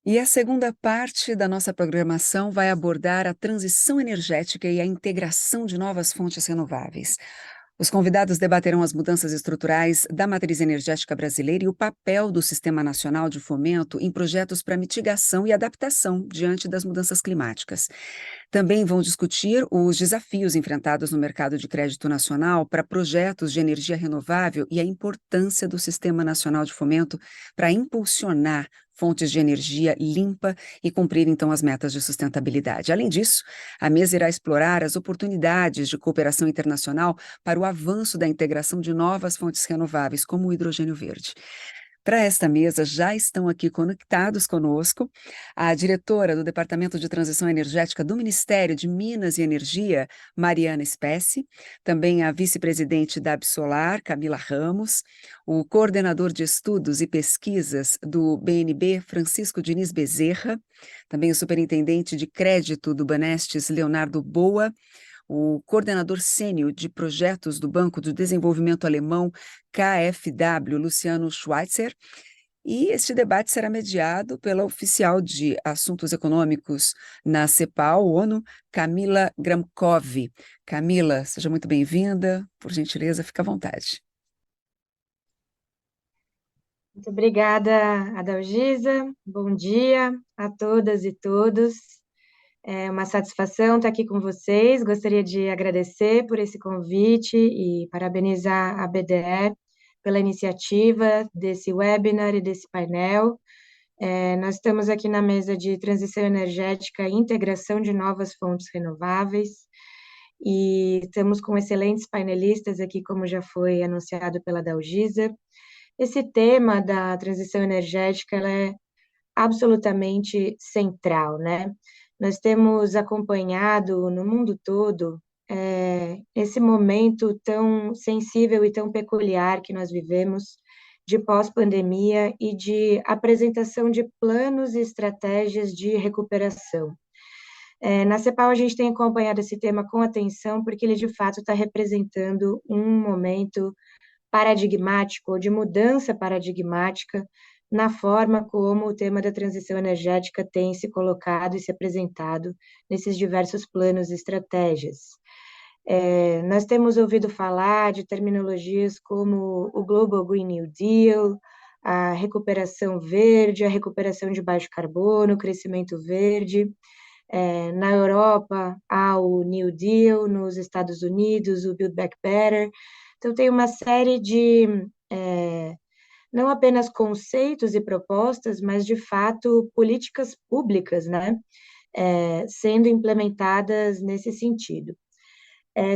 E a segunda parte da nossa programação vai abordar a transição energética e a integração de novas fontes renováveis. Os convidados debaterão as mudanças estruturais da matriz energética brasileira e o papel do Sistema Nacional de Fomento em projetos para mitigação e adaptação diante das mudanças climáticas. Também vão discutir os desafios enfrentados no mercado de crédito nacional para projetos de energia renovável e a importância do Sistema Nacional de Fomento para impulsionar fontes de energia limpa e cumprir, então, as metas de sustentabilidade. Além disso, a mesa irá explorar as oportunidades de cooperação internacional para o avanço da integração de novas fontes renováveis, como o hidrogênio verde. Para esta mesa, já estão aqui conectados conosco a diretora do Departamento de Transição Energética do Ministério de Minas e Energia, Mariana Spessi, também a vice-presidente da Absolar, Camila Ramos, o coordenador de estudos e pesquisas do BNB, Francisco Diniz Bezerra, também o superintendente de crédito do Banestes, Leonardo Boa, o coordenador sênior de projetos do Banco de Desenvolvimento Alemão, KfW, Luciano Schweitzer, e este debate será mediado pela oficial de Assuntos Econômicos na CEPAL, ONU, Camila Gramkov. Camila, seja muito bem-vinda, por gentileza, fique à vontade. Muito obrigada, Adalgisa. Bom dia a todas e todos. É uma satisfação estar aqui com vocês. Gostaria de agradecer por esse convite e parabenizar a BDE pela iniciativa desse webinar e desse painel. Nós estamos aqui na mesa de transição energética e integração de novas fontes renováveis, e estamos com excelentes painelistas aqui, como já foi anunciado pela Adalgisa. Esse tema da transição energética ela é absolutamente central, né? Nós temos acompanhado no mundo todo esse momento tão sensível e tão peculiar que nós vivemos de pós-pandemia e de apresentação de planos e estratégias de recuperação. Na CEPAL, a gente tem acompanhado esse tema com atenção, porque ele, de fato, está representando um momento paradigmático, ou de mudança paradigmática, na forma como o tema da transição energética tem se colocado e se apresentado nesses diversos planos e estratégias. Nós temos ouvido falar de terminologias como o Global Green New Deal, a recuperação verde, a recuperação de baixo carbono, o crescimento verde. Na Europa, há o New Deal, nos Estados Unidos, o Build Back Better. Então, tem uma série de, não apenas conceitos e propostas, mas, de fato, políticas públicas, né, sendo implementadas nesse sentido.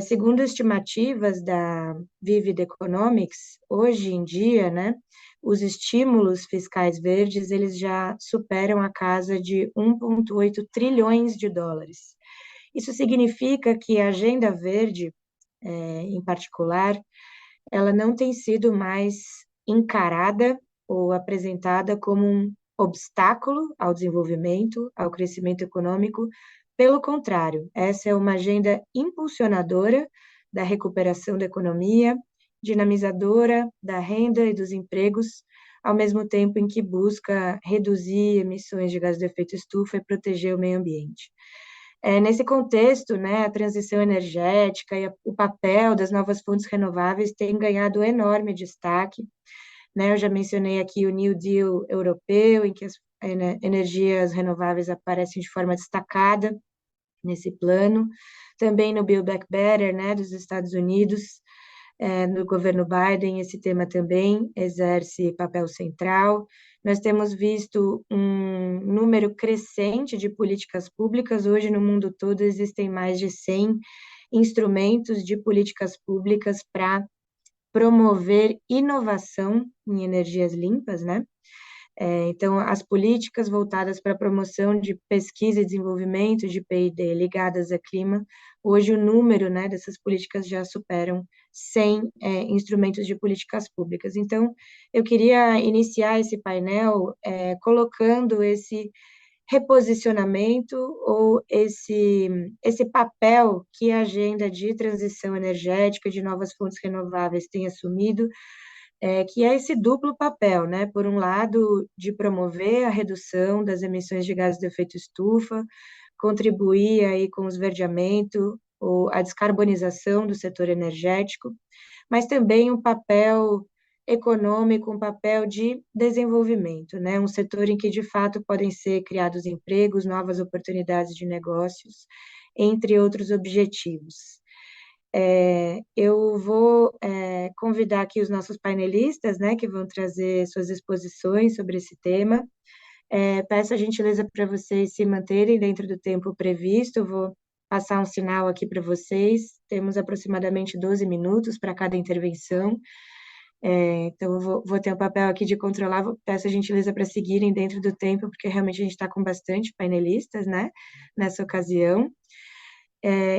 Segundo estimativas da Vivid Economics, hoje em dia, né, os estímulos fiscais verdes, eles já superam a casa de 1,8 trilhões de dólares. Isso significa que a agenda verde, em particular, ela não tem sido mais encarada ou apresentada como um obstáculo ao desenvolvimento, ao crescimento econômico. Pelo contrário, essa é uma agenda impulsionadora da recuperação da economia, dinamizadora da renda e dos empregos, ao mesmo tempo em que busca reduzir emissões de gases de efeito estufa e proteger o meio ambiente. Nesse contexto, né, a transição energética e o papel das novas fontes renováveis tem ganhado enorme destaque, né? Eu já mencionei aqui o New Deal europeu, em que as energias renováveis aparecem de forma destacada nesse plano, também no Build Back Better, né, dos Estados Unidos, no governo Biden, esse tema também exerce papel central. Nós temos visto um número crescente de políticas públicas. Hoje, no mundo todo, existem mais de 100 instrumentos de políticas públicas para promover inovação em energias limpas, né? Então, as políticas voltadas para a promoção de pesquisa e desenvolvimento de P&D ligadas a clima, hoje o número, né, dessas políticas já superam 100 instrumentos de políticas públicas. Então, eu queria iniciar esse painel colocando esse reposicionamento ou esse papel que a agenda de transição energética de novas fontes renováveis tem assumido, que é esse duplo papel, né? Por um lado, de promover a redução das emissões de gases de efeito estufa, contribuir aí com o esverdeamento ou a descarbonização do setor energético, mas também um papel econômico, um papel de desenvolvimento, né? Um setor em que de fato podem ser criados empregos, novas oportunidades de negócios, entre outros objetivos. Eu vou convidar aqui os nossos painelistas, né, que vão trazer suas exposições sobre esse tema. Peço a gentileza para vocês se manterem dentro do tempo previsto. Eu vou passar um sinal aqui para vocês. Temos aproximadamente 12 minutos para cada intervenção. Então, eu vou ter o papel aqui de controlar. Peço a gentileza para seguirem dentro do tempo, porque realmente a gente está com bastante painelistas, né, nessa ocasião.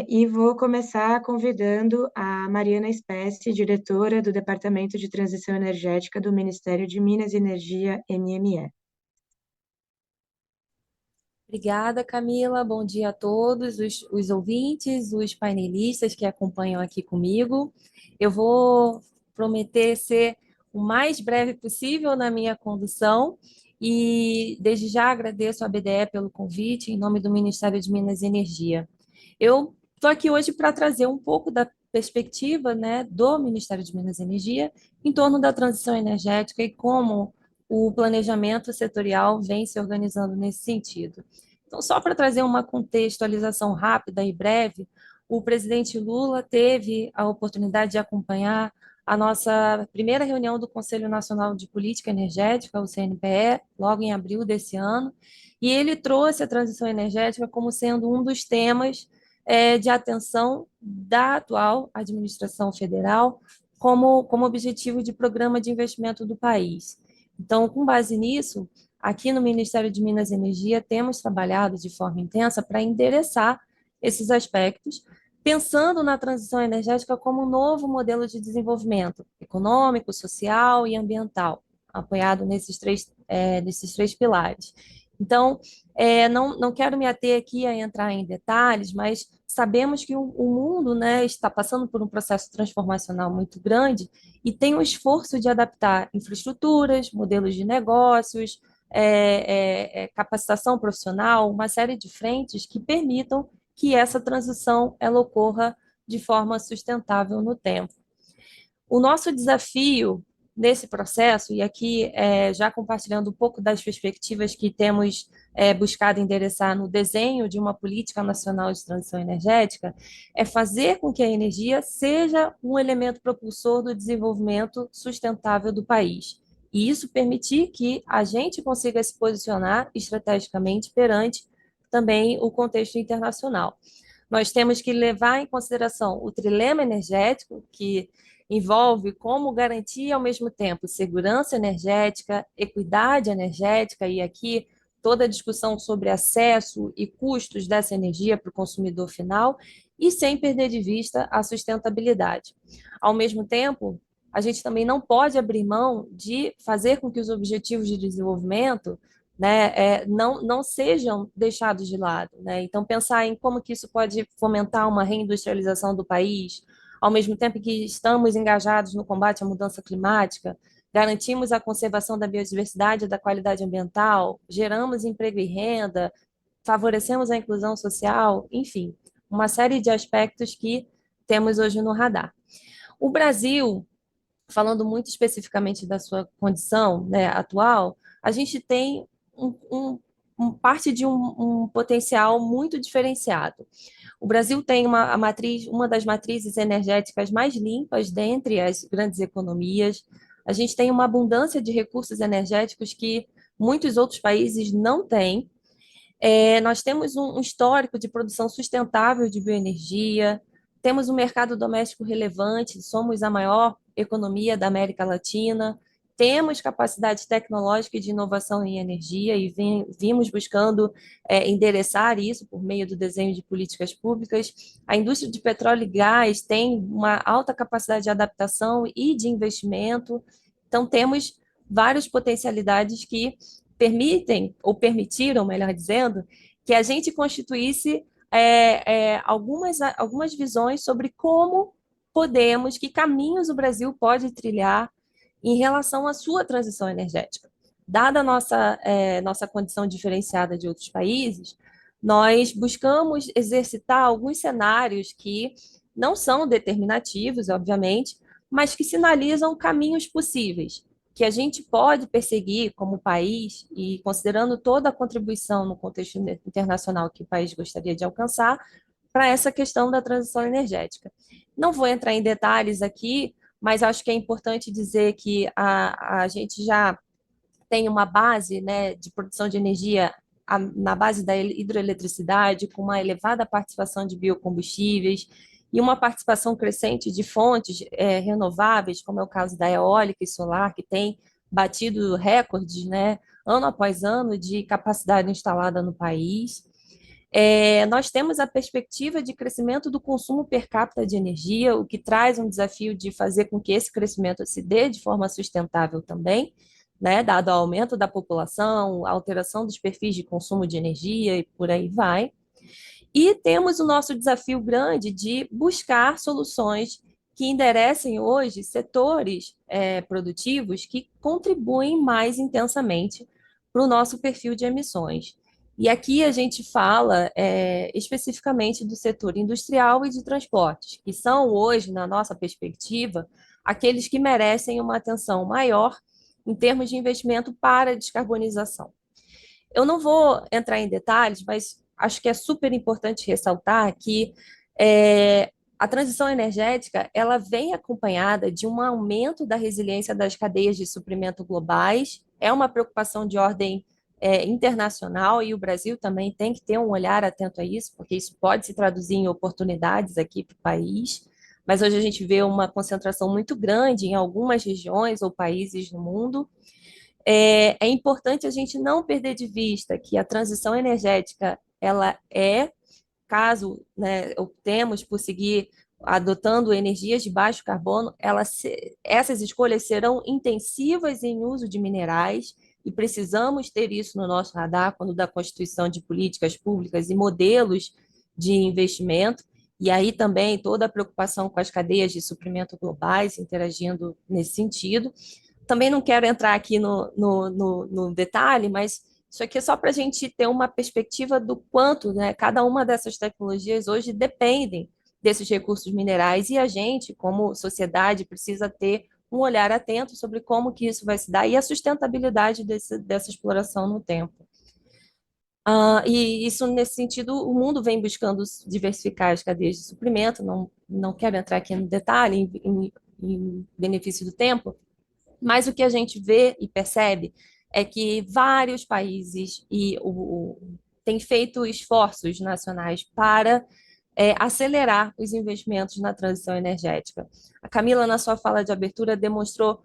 E vou começar convidando a Mariana Spessi, diretora do Departamento de Transição Energética do Ministério de Minas e Energia, MME. Obrigada, Camila. Bom dia a todos, os ouvintes, os painelistas que acompanham aqui comigo. Eu vou prometer ser o mais breve possível na minha condução e, desde já, agradeço à BDE pelo convite, em nome do Ministério de Minas e Energia. Eu estou aqui hoje para trazer um pouco da perspectiva, né, do Ministério de Minas e Energia em torno da transição energética e como o planejamento setorial vem se organizando nesse sentido. Então, só para trazer uma contextualização rápida e breve, o presidente Lula teve a oportunidade de acompanhar a nossa primeira reunião do Conselho Nacional de Política Energética, o CNPE, logo em abril desse ano, e ele trouxe a transição energética como sendo um dos temas de atenção da atual administração federal como objetivo de programa de investimento do país. Então, com base nisso, aqui no Ministério de Minas e Energia, temos trabalhado de forma intensa para endereçar esses aspectos, pensando na transição energética como um novo modelo de desenvolvimento econômico, social e ambiental, apoiado nesses três pilares. Então, não quero me ater aqui a entrar em detalhes, mas sabemos que o mundo, né, está passando por um processo transformacional muito grande e tem um esforço de adaptar infraestruturas, modelos de negócios, capacitação profissional, uma série de frentes que permitam que essa transição ela ocorra de forma sustentável no tempo. O nosso desafio nesse processo, e aqui já compartilhando um pouco das perspectivas que temos buscado endereçar no desenho de uma política nacional de transição energética, é fazer com que a energia seja um elemento propulsor do desenvolvimento sustentável do país. E isso permitir que a gente consiga se posicionar estrategicamente perante também o contexto internacional. Nós temos que levar em consideração o trilema energético, que envolve como garantir, ao mesmo tempo, segurança energética, equidade energética, e aqui toda a discussão sobre acesso e custos dessa energia para o consumidor final, e sem perder de vista a sustentabilidade. Ao mesmo tempo, a gente também não pode abrir mão de fazer com que os objetivos de desenvolvimento, né, não sejam deixados de lado, né? Então, pensar em como que isso pode fomentar uma reindustrialização do país, ao mesmo tempo que estamos engajados no combate à mudança climática, garantimos a conservação da biodiversidade e da qualidade ambiental, geramos emprego e renda, favorecemos a inclusão social, enfim, uma série de aspectos que temos hoje no radar. O Brasil, falando muito especificamente da sua condição, né, atual, a gente tem parte de um potencial muito diferenciado. O Brasil tem uma das matrizes energéticas mais limpas dentre as grandes economias. A gente tem uma abundância de recursos energéticos que muitos outros países não têm. Nós temos um histórico de produção sustentável de bioenergia, temos um mercado doméstico relevante, somos a maior economia da América Latina, temos capacidade tecnológica e de inovação em energia e vimos buscando endereçar isso por meio do desenho de políticas públicas. A indústria de petróleo e gás tem uma alta capacidade de adaptação e de investimento, então temos várias potencialidades que permitem, ou permitiram, melhor dizendo, que a gente constituísse algumas visões sobre como podemos, que caminhos o Brasil pode trilhar em relação à sua transição energética. Dada a nossa condição diferenciada de outros países, nós buscamos exercitar alguns cenários que não são determinativos, obviamente, mas que sinalizam caminhos possíveis, que a gente pode perseguir como país, e considerando toda a contribuição no contexto internacional que o país gostaria de alcançar, para essa questão da transição energética. Não vou entrar em detalhes aqui, mas acho que é importante dizer que a gente já tem uma base, né, de produção de energia na base da hidroeletricidade, com uma elevada participação de biocombustíveis e uma participação crescente de fontes renováveis, como é o caso da eólica e solar, que tem batido recordes, né, ano após ano, de capacidade instalada no país. Nós temos a perspectiva de crescimento do consumo per capita de energia, o que traz um desafio de fazer com que esse crescimento se dê de forma sustentável também, né, dado o aumento da população, a alteração dos perfis de consumo de energia e por aí vai. E temos o nosso desafio grande de buscar soluções que enderecem hoje setores produtivos que contribuem mais intensamente para o nosso perfil de emissões. E aqui a gente fala especificamente do setor industrial e de transportes, que são hoje, na nossa perspectiva, aqueles que merecem uma atenção maior em termos de investimento para a descarbonização. Eu não vou entrar em detalhes, mas acho que é super importante ressaltar que a transição energética ela vem acompanhada de um aumento da resiliência das cadeias de suprimento globais, é uma preocupação de ordem internacional, e o Brasil também tem que ter um olhar atento a isso, porque isso pode se traduzir em oportunidades aqui para o país, mas hoje a gente vê uma concentração muito grande em algumas regiões ou países no mundo. É importante a gente não perder de vista que a transição energética, ela caso, né, optemos por seguir adotando energias de baixo carbono, essas escolhas serão intensivas em uso de minerais, e precisamos ter isso no nosso radar quando da constituição de políticas públicas e modelos de investimento, e aí também toda a preocupação com as cadeias de suprimento globais interagindo nesse sentido. Também não quero entrar aqui no detalhe, mas isso aqui é só para a gente ter uma perspectiva do quanto, né, cada uma dessas tecnologias hoje dependem desses recursos minerais, e a gente, como sociedade, precisa ter um olhar atento sobre como que isso vai se dar e a sustentabilidade dessa exploração no tempo. E isso, nesse sentido, o mundo vem buscando diversificar as cadeias de suprimento, não quero entrar aqui no detalhe, em benefício do tempo, mas o que a gente vê e percebe é que vários países têm feito esforços nacionais para acelerar os investimentos na transição energética. A Camila, na sua fala de abertura, demonstrou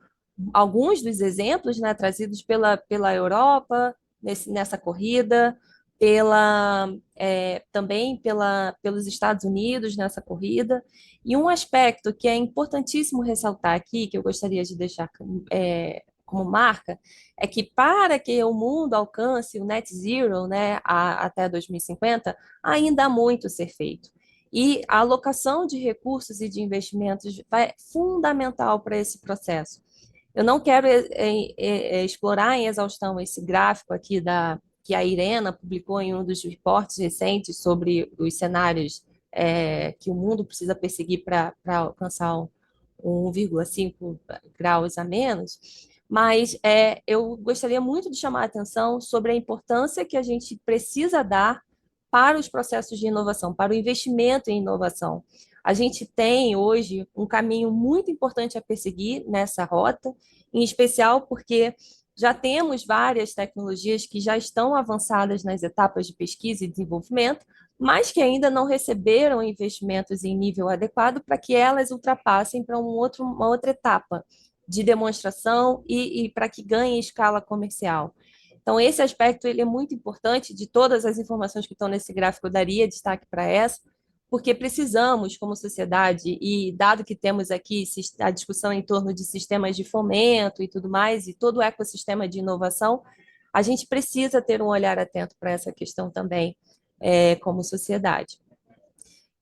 alguns dos exemplos, né, trazidos pela Europa nessa corrida, também pelos Estados Unidos nessa corrida. E um aspecto que é importantíssimo ressaltar aqui, que eu gostaria de deixar como marca, é que para que o mundo alcance o net zero, né, até 2050, ainda há muito a ser feito. E a alocação de recursos e de investimentos é fundamental para esse processo. Eu não quero explorar em exaustão esse gráfico aqui que a Irena publicou em um dos reportes recentes sobre os cenários que o mundo precisa perseguir para alcançar 1,5 graus a menos, mas eu gostaria muito de chamar a atenção sobre a importância que a gente precisa dar para os processos de inovação, para o investimento em inovação. A gente tem hoje um caminho muito importante a perseguir nessa rota, em especial porque já temos várias tecnologias que já estão avançadas nas etapas de pesquisa e desenvolvimento, mas que ainda não receberam investimentos em nível adequado para que elas ultrapassem para uma outra etapa de demonstração e para que ganhem escala comercial. Então, esse aspecto ele é muito importante. De todas as informações que estão nesse gráfico, eu daria destaque para essa, porque precisamos, como sociedade, e dado que temos aqui a discussão em torno de sistemas de fomento e tudo mais, e todo o ecossistema de inovação, a gente precisa ter um olhar atento para essa questão também, como sociedade.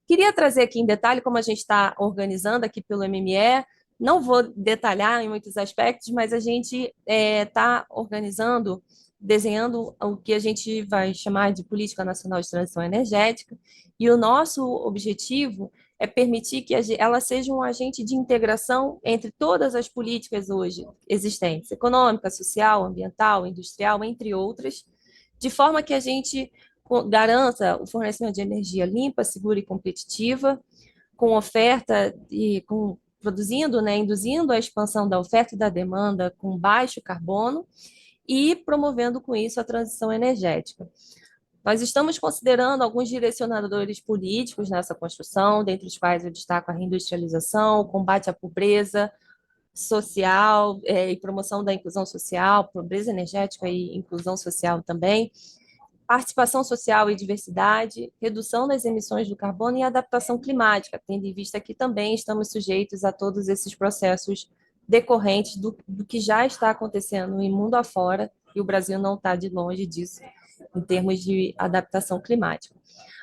Queria trazer aqui em detalhe como a gente está organizando aqui pelo MME. Não vou detalhar em muitos aspectos, mas a gente está organizando, desenhando o que a gente vai chamar de Política Nacional de Transição Energética, e o nosso objetivo é permitir que ela seja um agente de integração entre todas as políticas hoje existentes, econômica, social, ambiental, industrial, entre outras, de forma que a gente garanta o fornecimento de energia limpa, segura e competitiva, com oferta e produzindo, né, induzindo a expansão da oferta e da demanda com baixo carbono e promovendo com isso a transição energética. Nós estamos considerando alguns direcionadores políticos nessa construção, dentre os quais eu destaco a reindustrialização, o combate à pobreza social e promoção da inclusão social, pobreza energética e inclusão social também, participação social e diversidade, redução das emissões do carbono e adaptação climática, tendo em vista que também estamos sujeitos a todos esses processos decorrentes do que já está acontecendo no mundo afora, e o Brasil não está de longe disso, em termos de adaptação climática.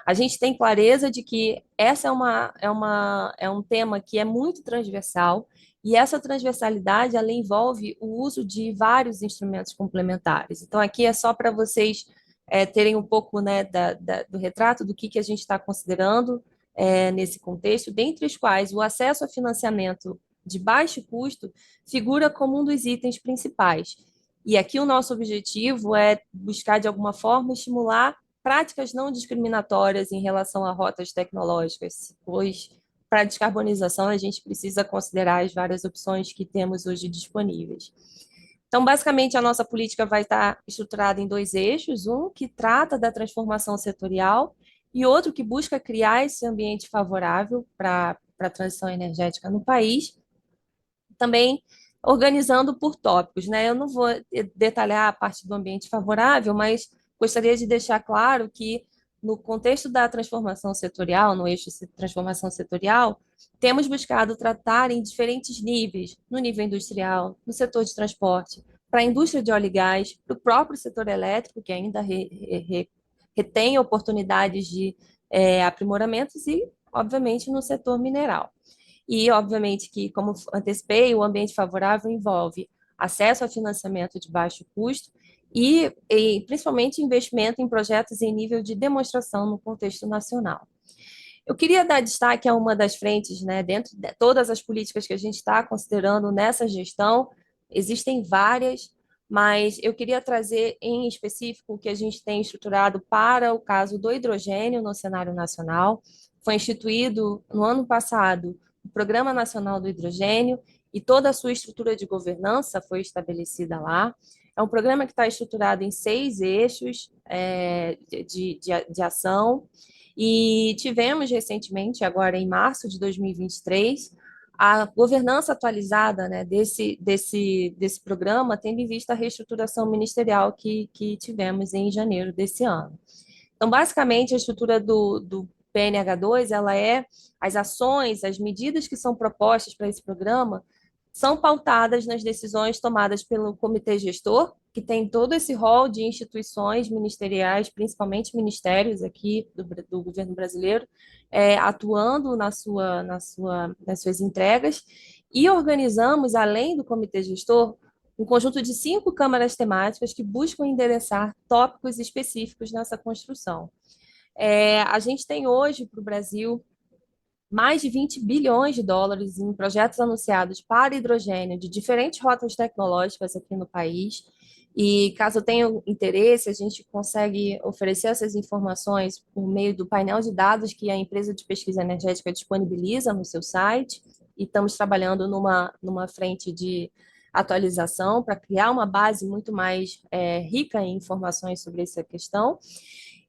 A gente tem clareza de que essa é um tema que é muito transversal, e essa transversalidade ela envolve o uso de vários instrumentos complementares. Então, aqui é só para vocês terem um pouco, né, do retrato do que a gente está considerando nesse contexto, dentre os quais o acesso a financiamento de baixo custo figura como um dos itens principais. E aqui o nosso objetivo é buscar, de alguma forma, estimular práticas não discriminatórias em relação a rotas tecnológicas, pois para a descarbonização a gente precisa considerar as várias opções que temos hoje disponíveis. Então, basicamente, a nossa política vai estar estruturada em dois eixos, um que trata da transformação setorial e outro que busca criar esse ambiente favorável para a transição energética no país, também organizando por tópicos, né? Eu não vou detalhar a parte do ambiente favorável, mas gostaria de deixar claro que, no contexto da transformação setorial, no eixo de transformação setorial, temos buscado tratar em diferentes níveis, no nível industrial, no setor de transporte, para a indústria de óleo e gás, para o próprio setor elétrico, que ainda retém oportunidades de aprimoramentos, e, obviamente, no setor mineral. E, obviamente, que, como antecipei, o ambiente favorável envolve acesso a financiamento de baixo custo e principalmente, investimento em projetos em nível de demonstração no contexto nacional. Eu queria dar destaque a uma das frentes, né, dentro de todas as políticas que a gente está considerando nessa gestão, existem várias, mas eu queria trazer em específico o que a gente tem estruturado para o caso do hidrogênio no cenário nacional. Foi instituído no ano passado o Programa Nacional do Hidrogênio e toda a sua estrutura de governança foi estabelecida lá. É um programa que está estruturado em 6 eixos de ação, e tivemos recentemente, agora em março de 2023, a governança atualizada, né, desse programa, tendo em vista a reestruturação ministerial que tivemos em janeiro desse ano. Então, basicamente, a estrutura do PNH2, ela as ações, as medidas que são propostas para esse programa são pautadas nas decisões tomadas pelo comitê gestor, que tem todo esse rol de instituições ministeriais, principalmente ministérios aqui do governo brasileiro, atuando nas suas entregas, e organizamos, além do comitê gestor, um conjunto de 5 câmaras temáticas que buscam endereçar tópicos específicos nessa construção. A gente tem hoje para o Brasil mais de 20 bilhões de dólares em projetos anunciados para hidrogênio de diferentes rotas tecnológicas aqui no país. E caso tenha interesse, a gente consegue oferecer essas informações por meio do painel de dados que a empresa de pesquisa energética disponibiliza no seu site. E estamos trabalhando numa frente de atualização para criar uma base muito mais rica em informações sobre essa questão.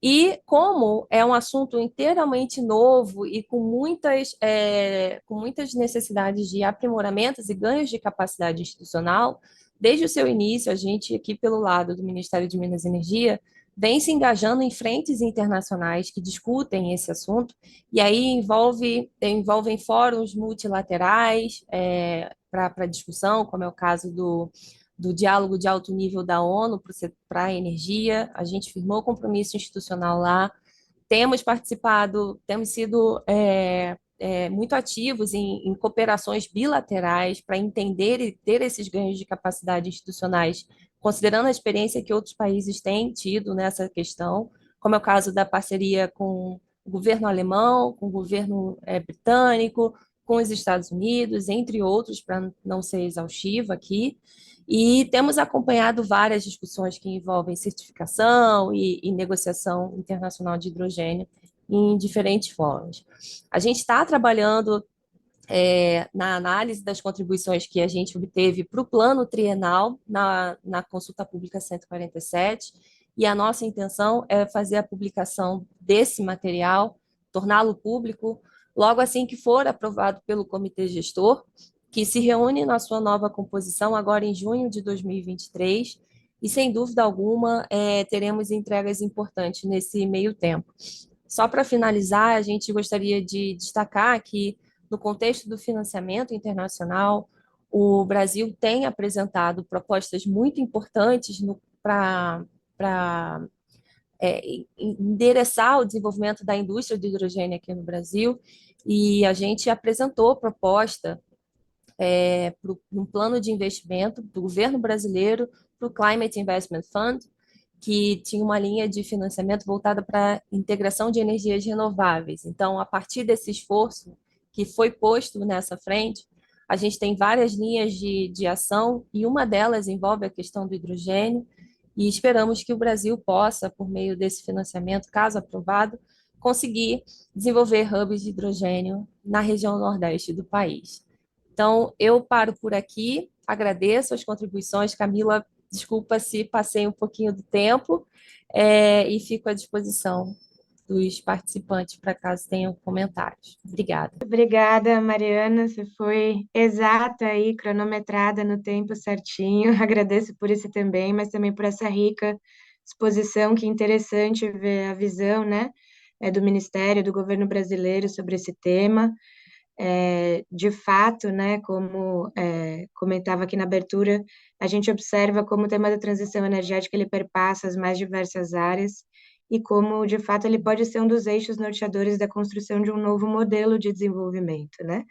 E como é um assunto inteiramente novo e com muitas necessidades de aprimoramentos e ganhos de capacidade institucional, desde o seu início, a gente aqui pelo lado do Ministério de Minas e Energia vem se engajando em frentes internacionais que discutem esse assunto, e aí envolvem fóruns multilaterais para discussão, como é o caso do diálogo de alto nível da ONU para a energia. A gente firmou compromisso institucional lá, temos participado, temos sido muito ativos em cooperações bilaterais para entender e ter esses ganhos de capacidade institucionais, considerando a experiência que outros países têm tido nessa questão, como é o caso da parceria com o governo alemão, com o governo britânico, com os Estados Unidos, entre outros, para não ser exaustivo aqui. E temos acompanhado várias discussões que envolvem certificação e negociação internacional de hidrogênio em diferentes formas. A gente está trabalhando na análise das contribuições que a gente obteve para o plano trienal na consulta pública 147, e a nossa intenção é fazer a publicação desse material, torná-lo público, logo assim que for aprovado pelo comitê gestor, que se reúne na sua nova composição agora em junho de 2023, e sem dúvida alguma teremos entregas importantes nesse meio tempo. Só para finalizar, a gente gostaria de destacar que, no contexto do financiamento internacional, o Brasil tem apresentado propostas muito importantes para endereçar o desenvolvimento da indústria do hidrogênio aqui no Brasil, e a gente apresentou proposta para um plano de investimento do governo brasileiro para o Climate Investment Fund, que tinha uma linha de financiamento voltada para a integração de energias renováveis. Então, a partir desse esforço que foi posto nessa frente, a gente tem várias linhas de ação, e uma delas envolve a questão do hidrogênio, e esperamos que o Brasil possa, por meio desse financiamento, caso aprovado, conseguir desenvolver hubs de hidrogênio na região nordeste do país. Então, eu paro por aqui, agradeço as contribuições. Camila, desculpa se passei um pouquinho do tempo, e fico à disposição dos participantes para caso tenham comentários. Obrigada. Obrigada, Mariana, você foi exata aí, cronometrada no tempo certinho. Agradeço por isso também, mas também por essa rica exposição, que interessante ver a visão, né, do Ministério, do governo brasileiro sobre esse tema. De fato, né, como comentava aqui na abertura, a gente observa como o tema da transição energética ele perpassa as mais diversas áreas, e como, de fato, ele pode ser um dos eixos norteadores da construção de um novo modelo de desenvolvimento, né?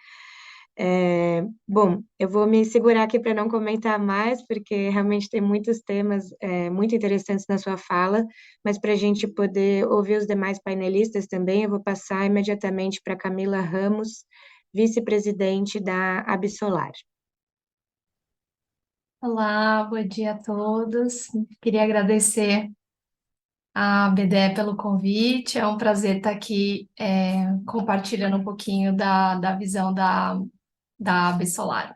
Bom, eu vou me segurar aqui para não comentar mais, porque realmente tem muitos temas muito interessantes na sua fala, mas para a gente poder ouvir os demais painelistas também, eu vou passar imediatamente para Camila Ramos, vice-presidente da Absolar. Olá, bom dia a todos. Queria agradecer a BDE pelo convite. É um prazer estar aqui compartilhando um pouquinho da visão da Absolar.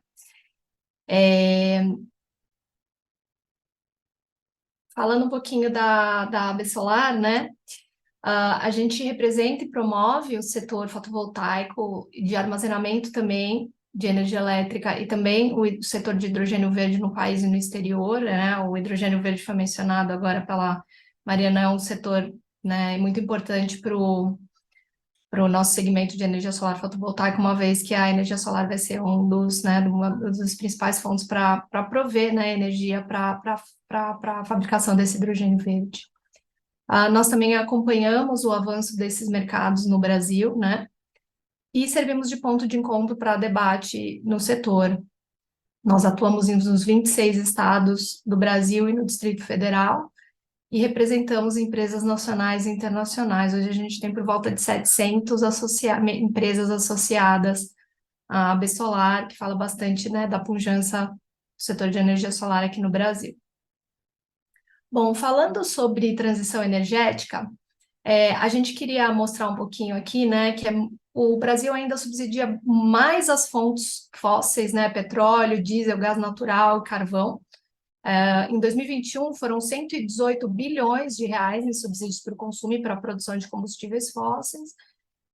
Falando um pouquinho da Absolar, né? A gente representa e promove o setor fotovoltaico, de armazenamento também de energia elétrica, e também o setor de hidrogênio verde no país e no exterior, né? O hidrogênio verde foi mencionado agora pela Mariana, é um setor, né, muito importante para o nosso segmento de energia solar fotovoltaica, uma vez que a energia solar vai ser um dos, né, uma das principais fontes para prover, né, energia para a fabricação desse hidrogênio verde. Nós também acompanhamos o avanço desses mercados no Brasil, né? E servimos de ponto de encontro para debate no setor. Nós atuamos nos 26 estados do Brasil e no Distrito Federal, e representamos empresas nacionais e internacionais. Hoje a gente tem por volta de 700 empresas associadas à Absolar, que fala bastante, né, da pujança do setor de energia solar aqui no Brasil. Bom, falando sobre transição energética, a gente queria mostrar um pouquinho aqui, né, que o Brasil ainda subsidia mais as fontes fósseis, né, petróleo, diesel, gás natural, carvão. Em 2021, foram 118 bilhões de reais em subsídios para o consumo e para a produção de combustíveis fósseis,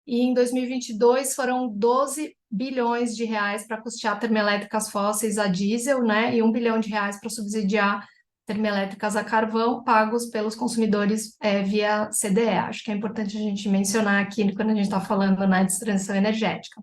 e em 2022 foram 12 bilhões de reais para custear termoelétricas fósseis a diesel, né, e 1 bilhão de reais para subsidiar termoelétricas a carvão, pagos pelos consumidores via CDE. Acho que é importante a gente mencionar aqui quando a gente está falando, né, de transição energética.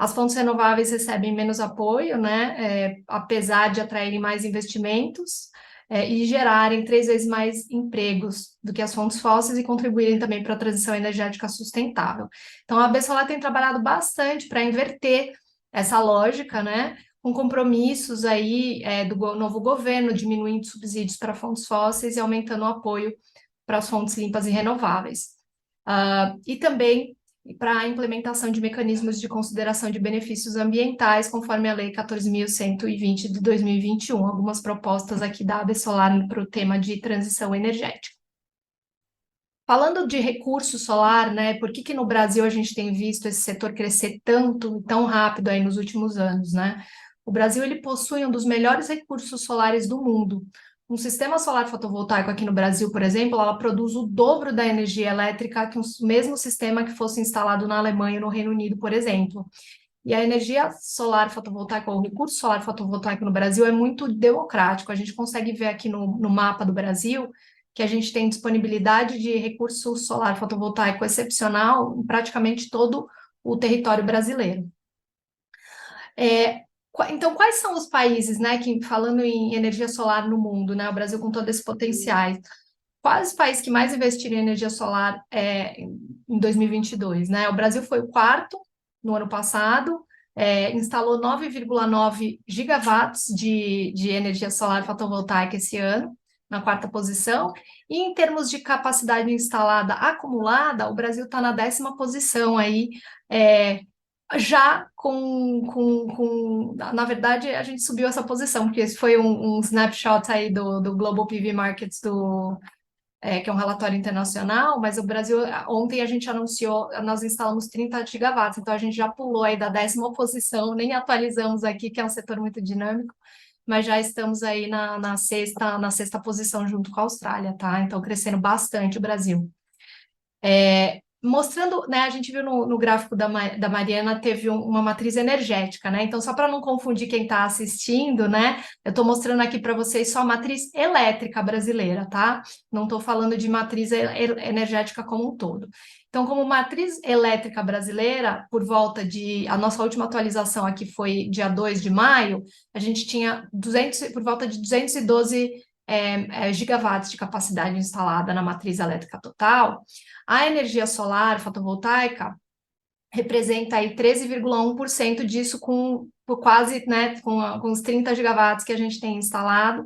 As fontes renováveis recebem menos apoio, né, apesar de atraírem mais investimentos e gerarem 3 vezes mais empregos do que as fontes fósseis e contribuírem também para a transição energética sustentável. Então, a AB Solar tem trabalhado bastante para inverter essa lógica, né, com compromissos aí do novo governo, diminuindo subsídios para fontes fósseis e aumentando o apoio para as fontes limpas e renováveis. E também para a implementação de mecanismos de consideração de benefícios ambientais, conforme a Lei 14.120 de 2021, algumas propostas aqui da AB Solar para o tema de transição energética. Falando de recurso solar, né, por que no Brasil a gente tem visto esse setor crescer tanto, tão rápido aí nos últimos anos, né? O Brasil, ele possui um dos melhores recursos solares do mundo. Um sistema solar fotovoltaico aqui no Brasil, por exemplo, ela produz o dobro da energia elétrica que o mesmo sistema que fosse instalado na Alemanha ou no Reino Unido, por exemplo. E a energia solar fotovoltaica, ou o recurso solar fotovoltaico no Brasil é muito democrático. A gente consegue ver aqui no mapa do Brasil que a gente tem disponibilidade de recurso solar fotovoltaico excepcional em praticamente todo o território brasileiro. Então, quais são os países, né, que falando em energia solar no mundo, né, o Brasil com todo esse potencial, quais os países que mais investiram em energia solar em 2022, né? O Brasil foi o quarto no ano passado, instalou 9,9 gigawatts de energia solar fotovoltaica esse ano, na quarta posição, e em termos de capacidade instalada acumulada, o Brasil está na 10ª posição aí, já na verdade, a gente subiu essa posição, porque esse foi um snapshot aí do Global PV Markets, que é um relatório internacional, mas o Brasil, ontem a gente anunciou, nós instalamos 30 gigawatts, então a gente já pulou aí da 10ª posição, nem atualizamos aqui, que é um setor muito dinâmico, mas já estamos aí na sexta posição junto com a Austrália, tá? Então, crescendo bastante o Brasil. Mostrando, né, a gente viu no gráfico da Mariana, teve uma matriz energética, né? Então, só para não confundir quem está assistindo, né? Eu estou mostrando aqui para vocês só a matriz elétrica brasileira, tá? Não estou falando de matriz energética como um todo. Então, como matriz elétrica brasileira, a nossa última atualização aqui foi dia 2 de maio, a gente tinha por volta de 212 gigawatts de capacidade instalada na matriz elétrica total. A energia solar fotovoltaica representa aí 13,1% disso por quase, né, com os 30 gigawatts que a gente tem instalado.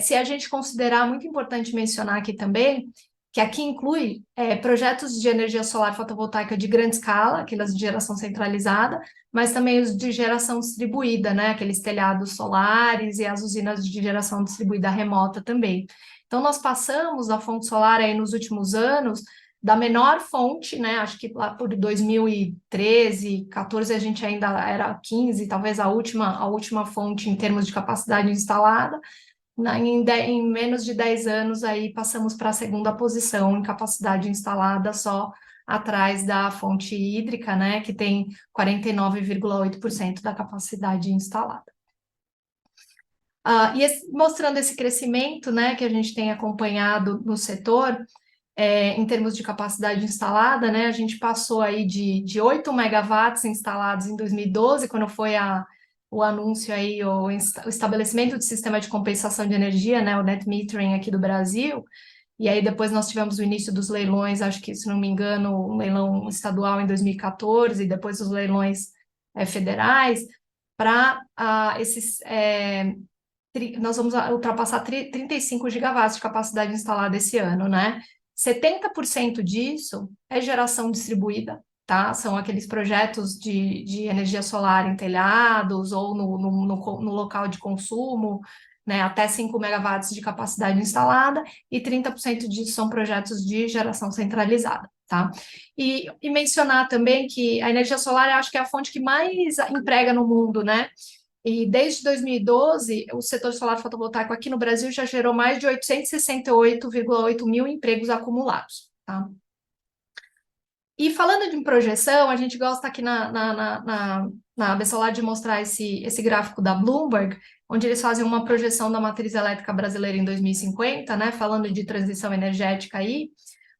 Se a gente considerar, muito importante mencionar aqui também, que aqui inclui projetos de energia solar fotovoltaica de grande escala, aquelas de geração centralizada, mas também os de geração distribuída, né, aqueles telhados solares e as usinas de geração distribuída remota também. Então, nós passamos a fonte solar aí nos últimos anos da menor fonte, né, acho que lá por 2013, 14 a gente ainda era 15, talvez a última fonte em termos de capacidade instalada. Em menos de 10 anos, aí passamos para a 2ª posição em capacidade instalada, só atrás da fonte hídrica, né, que tem 49,8% da capacidade instalada. Mostrando esse crescimento, né, que a gente tem acompanhado no setor, em termos de capacidade instalada, né, a gente passou aí de 8 megawatts instalados em 2012, quando foi o anúncio aí, o estabelecimento do sistema de compensação de energia, né, o net metering aqui do Brasil, e aí depois nós tivemos o início dos leilões, acho que, se não me engano, um leilão estadual em 2014, e depois os leilões federais, para nós vamos ultrapassar 35 gigawatts de capacidade instalada esse ano, né? 70% disso é geração distribuída, tá? São aqueles projetos de energia solar em telhados ou no local de consumo, né? Até 5 megawatts de capacidade instalada, e 30% disso são projetos de geração centralizada, tá? E mencionar também que a energia solar, eu acho que é a fonte que mais emprega no mundo, né? E desde 2012, o setor solar fotovoltaico aqui no Brasil já gerou mais de 868,8 mil empregos acumulados, tá? E falando de projeção, a gente gosta aqui na AB Solar de mostrar esse gráfico da Bloomberg, onde eles fazem uma projeção da matriz elétrica brasileira em 2050, né? Falando de transição energética aí,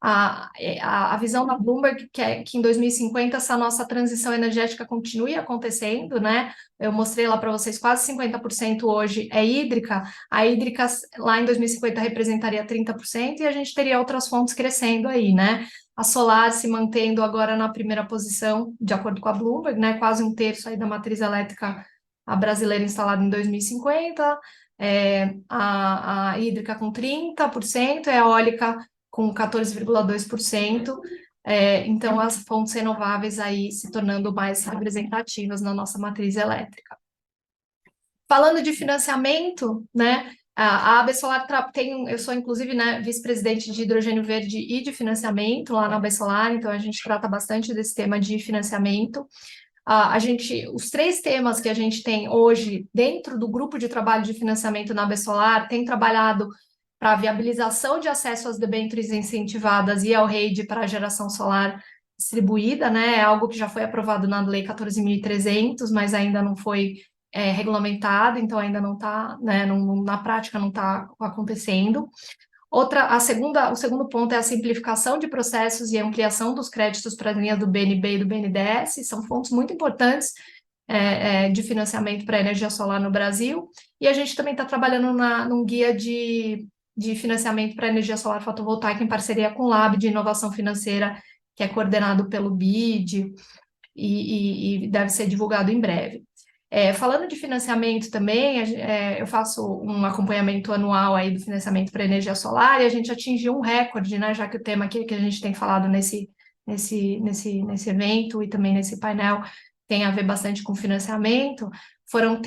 a visão da Bloomberg que é que em 2050 essa nossa transição energética continue acontecendo, né? Eu mostrei lá para vocês, quase 50% hoje é hídrica, a hídrica lá em 2050 representaria 30% e a gente teria outras fontes crescendo aí, né? A solar se mantendo agora na primeira posição, de acordo com a Bloomberg, né? Quase um terço aí da matriz elétrica a brasileira instalada em 2050, a hídrica com 30%, a eólica com 14,2%. Então, as fontes renováveis aí se tornando mais representativas na nossa matriz elétrica. Falando de financiamento, né? A AB Solar tem, eu sou inclusive, né, vice-presidente de hidrogênio verde e de financiamento lá na AB Solar, então a gente trata bastante desse tema de financiamento. Os 3 temas que a gente tem hoje dentro do grupo de trabalho de financiamento na AB Solar tem trabalhado para a viabilização de acesso às debêntures incentivadas e ao REID para a geração solar distribuída, né? É algo que já foi aprovado na Lei 14.300, mas ainda não foi regulamentado, então ainda não está, né, na prática não está acontecendo. O segundo ponto é a simplificação de processos e a ampliação dos créditos para as linhas do BNB e do BNDES, são fontes muito importantes de financiamento para a energia solar no Brasil, e a gente também está trabalhando num guia de financiamento para energia solar fotovoltaica em parceria com o Lab de Inovação Financeira, que é coordenado pelo BID e deve ser divulgado em breve. Falando de financiamento também, eu faço um acompanhamento anual aí do financiamento para energia solar e a gente atingiu um recorde, né? Já que o tema aqui que a gente tem falado nesse evento e também nesse painel tem a ver bastante com financiamento, foram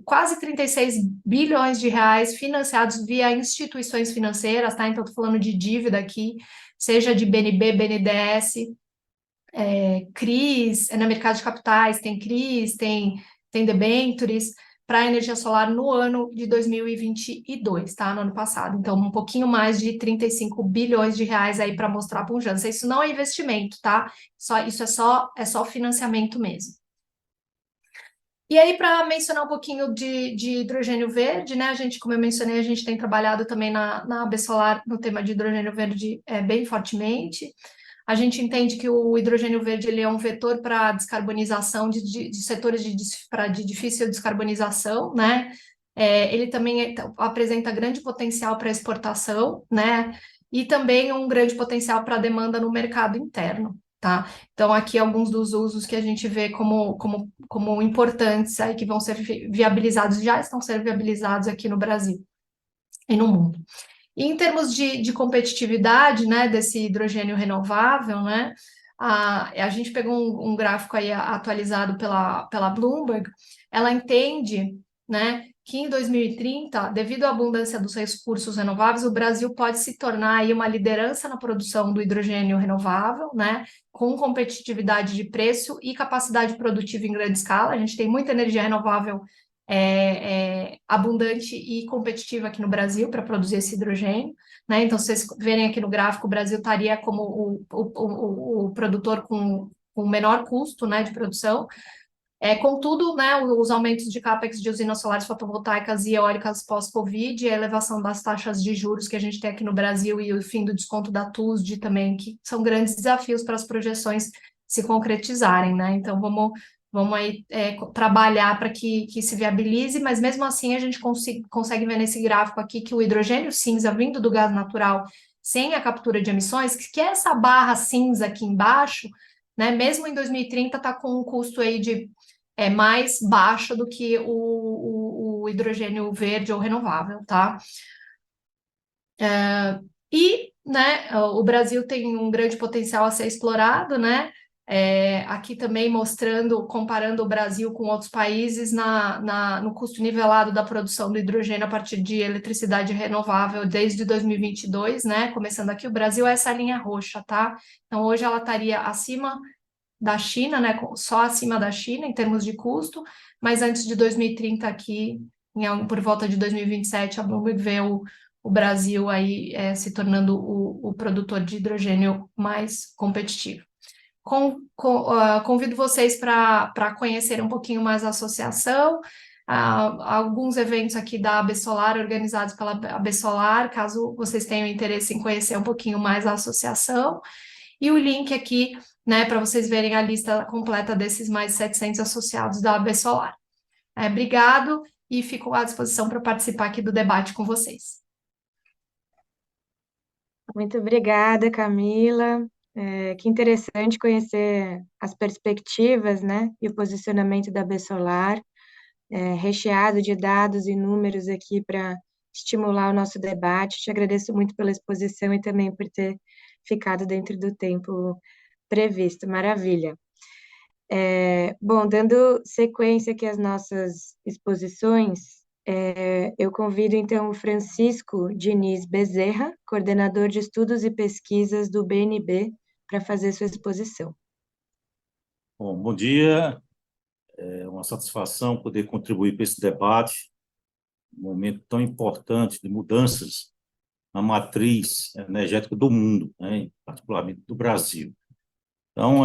quase 36 bilhões de reais financiados via instituições financeiras, tá? Então, estou falando de dívida aqui, seja de BNB, BNDES, CRIs, no mercado de capitais, tem CRIs, tem debêntures, para a energia solar no ano de 2022, tá? No ano passado. Então, um pouquinho mais de 35 bilhões de reais aí para mostrar a pujança. Isso não é investimento, tá? Isso é só financiamento mesmo. E aí, para mencionar um pouquinho de hidrogênio verde, né? A gente, como eu mencionei, a gente tem trabalhado também na AB Solar no tema de hidrogênio verde bem fortemente. A gente entende que o hidrogênio verde ele é um vetor para descarbonização de setores de difícil descarbonização, né? Ele também apresenta grande potencial para exportação, né? E também um grande potencial para demanda no mercado interno, tá? Então, aqui alguns dos usos que a gente vê como importantes aí que vão ser viabilizados, já estão sendo viabilizados aqui no Brasil e no mundo. E em termos de competitividade, né, desse hidrogênio renovável, né, a gente pegou um gráfico aí atualizado pela Bloomberg, ela entende, né, que em 2030, devido à abundância dos recursos renováveis, o Brasil pode se tornar aí uma liderança na produção do hidrogênio renovável, né, com competitividade de preço e capacidade produtiva em grande escala. A gente tem muita energia renovável abundante e competitiva aqui no Brasil para produzir esse hidrogênio, né? Então, se vocês verem aqui no gráfico, o Brasil estaria como o produtor com o menor custo, né, de produção. Contudo, né, os aumentos de capex de usinas solares fotovoltaicas e eólicas pós-Covid, a elevação das taxas de juros que a gente tem aqui no Brasil e o fim do desconto da TUSD também, que são grandes desafios para as projeções se concretizarem, né? Então, vamos aí trabalhar para que se viabilize, mas mesmo assim a gente consegue ver nesse gráfico aqui que o hidrogênio cinza vindo do gás natural sem a captura de emissões, que é essa barra cinza aqui embaixo, né, mesmo em 2030 está com um custo aí de mais baixo do que o hidrogênio verde ou renovável, tá? Né, o Brasil tem um grande potencial a ser explorado, né? Aqui também mostrando, comparando o Brasil com outros países no custo nivelado da produção do hidrogênio a partir de eletricidade renovável desde 2022, né? Começando aqui, o Brasil é essa linha roxa, tá? Então, hoje ela estaria acima da China, né? Só acima da China em termos de custo, mas antes de 2030 aqui, por volta de 2027, a Bloomberg vê o Brasil aí se tornando o produtor de hidrogênio mais competitivo. Convido vocês para conhecer um pouquinho mais a associação. alguns eventos aqui da AB Solar, organizados pela AB Solar, caso vocês tenham interesse em conhecer um pouquinho mais a associação. E o link aqui, né, para vocês verem a lista completa desses mais de 700 associados da AB Solar. Obrigado e fico à disposição para participar aqui do debate com vocês. Muito obrigada, Camila. Que interessante conhecer as perspectivas, né, e o posicionamento da Solar, recheado de dados e números aqui para estimular o nosso debate. Te agradeço muito pela exposição e também por ter ficado dentro do tempo previsto. Maravilha. Bom, dando sequência aqui às nossas exposições, eu convido então o Francisco Diniz Bezerra, coordenador de estudos e pesquisas do BNB, para fazer sua exposição. Bom dia, é uma satisfação poder contribuir para esse debate, um momento tão importante de mudanças na matriz energética do mundo, né, particularmente do Brasil. Então,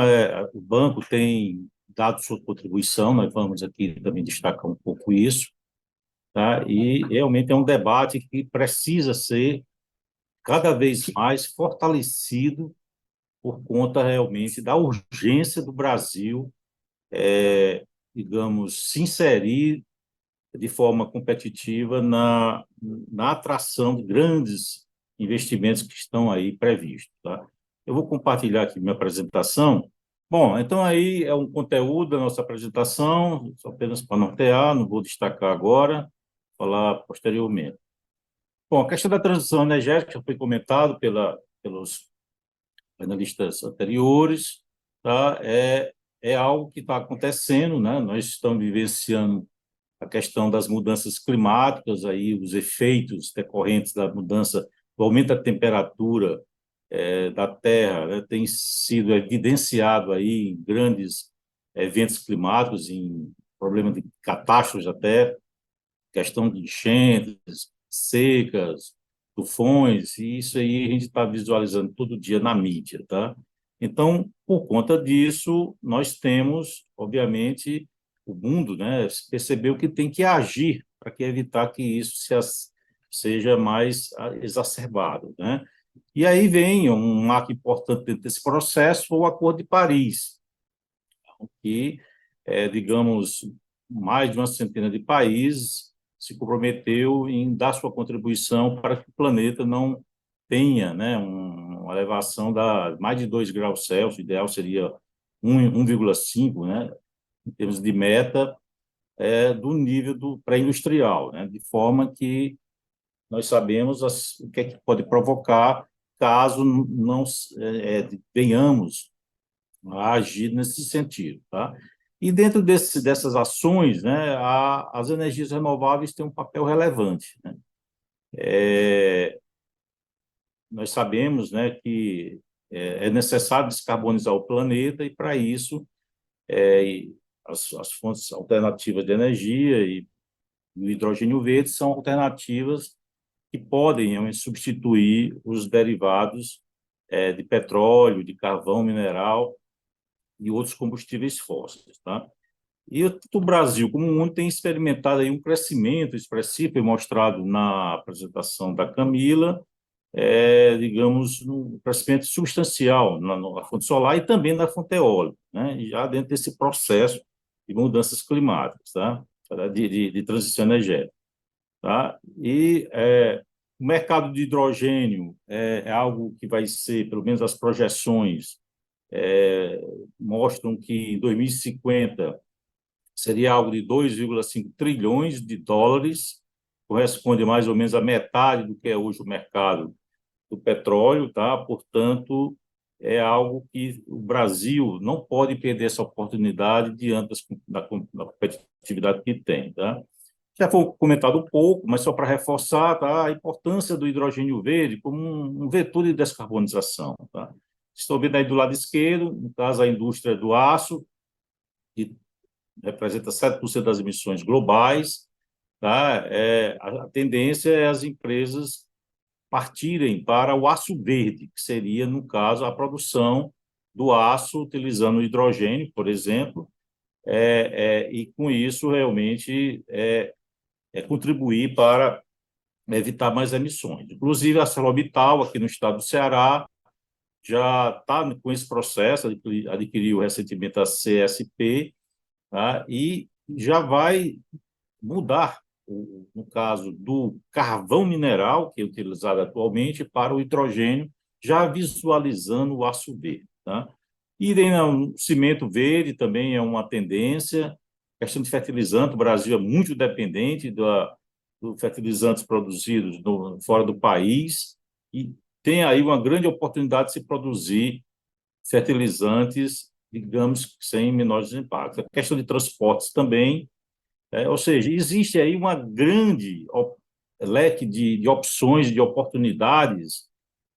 o banco tem dado sua contribuição, nós vamos aqui também destacar um pouco isso, tá? E realmente é um debate que precisa ser cada vez mais fortalecido por conta realmente da urgência do Brasil, digamos, se inserir de forma competitiva na atração de grandes investimentos que estão aí previstos, tá? Eu vou compartilhar aqui minha apresentação. Bom, então aí é um conteúdo da nossa apresentação, só apenas para nortear, não vou destacar agora, falar posteriormente. Bom, a questão da transição energética já foi comentado pelos panelistas anteriores, tá? É algo que está acontecendo, né? Nós estamos vivenciando a questão das mudanças climáticas, aí os efeitos decorrentes da mudança, do aumento da temperatura da Terra, né, tem sido evidenciado aí em grandes eventos climáticos, em problema de catástrofes até, questão de enchentes, secas, tufões, e isso aí a gente está visualizando todo dia na mídia, tá? Então, por conta disso, nós temos, obviamente, o mundo, né, percebeu que tem que agir para evitar que isso seja mais exacerbado, né? E aí vem um marco importante dentro desse processo, foi o Acordo de Paris, que, digamos, mais de uma centena de países se comprometeu em dar sua contribuição para que o planeta não tenha, né, uma elevação da mais de 2 graus Celsius, o ideal seria 1,5, né, em termos de meta, do nível do pré-industrial, né, de forma que nós sabemos o que é que pode provocar caso não venhamos a agir nesse sentido, tá? E dentro dessas ações, né, as energias renováveis têm um papel relevante, né? Nós sabemos, né, que é necessário descarbonizar o planeta e, para isso, as fontes alternativas de energia e o hidrogênio verde são alternativas que podem substituir os derivados de petróleo, de carvão mineral e outros combustíveis fósseis, tá? E o Brasil, como o mundo, tem experimentado aí um crescimento expressivo, mostrado na apresentação da Camila, digamos, um crescimento substancial na fonte solar e também na fonte eólica, né? E já dentro desse processo de mudanças climáticas, tá? De transição energética, tá? E o mercado de hidrogênio é algo que vai ser, pelo menos as projeções mostram que em 2050 seria algo de 2,5 trilhões de dólares, corresponde mais ou menos a metade do que é hoje o mercado do petróleo, tá? Portanto, é algo que o Brasil não pode perder essa oportunidade diante da competitividade que tem, tá? Já foi comentado um pouco, mas só para reforçar, tá, a importância do hidrogênio verde como um vetor de descarbonização, tá? Estou vendo aí do lado esquerdo, no caso, a indústria do aço, que representa 7% das emissões globais, tá? A tendência é as empresas partirem para o aço verde, que seria, no caso, a produção do aço utilizando hidrogênio, por exemplo, e com isso realmente contribuir para evitar mais emissões. Inclusive, a ArcelorMittal, aqui no estado do Ceará, já está com esse processo, adquiriu recentemente a CSP, tá? E já vai mudar, no caso do carvão mineral, que é utilizado atualmente, para o hidrogênio, já visualizando o aço verde. Tá? E o cimento verde também é uma tendência. Questão de fertilizante, o Brasil é muito dependente dos fertilizantes produzidos fora do país, e tem aí uma grande oportunidade de se produzir fertilizantes, digamos, sem menores impactos. A questão de transportes também, ou seja, existe aí uma grande leque de opções, de oportunidades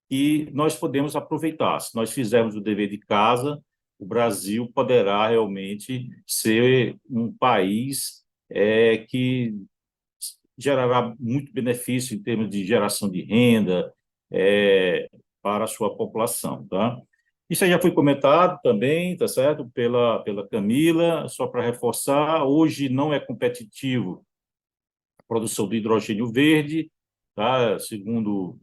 que nós podemos aproveitar. Se nós fizermos o dever de casa, o Brasil poderá realmente ser um país que gerará muito benefício em termos de geração de renda para a sua população, tá? Isso aí já foi comentado também, tá certo? Pela Camila, só para reforçar, hoje não é competitivo a produção de hidrogênio verde, tá? Segundo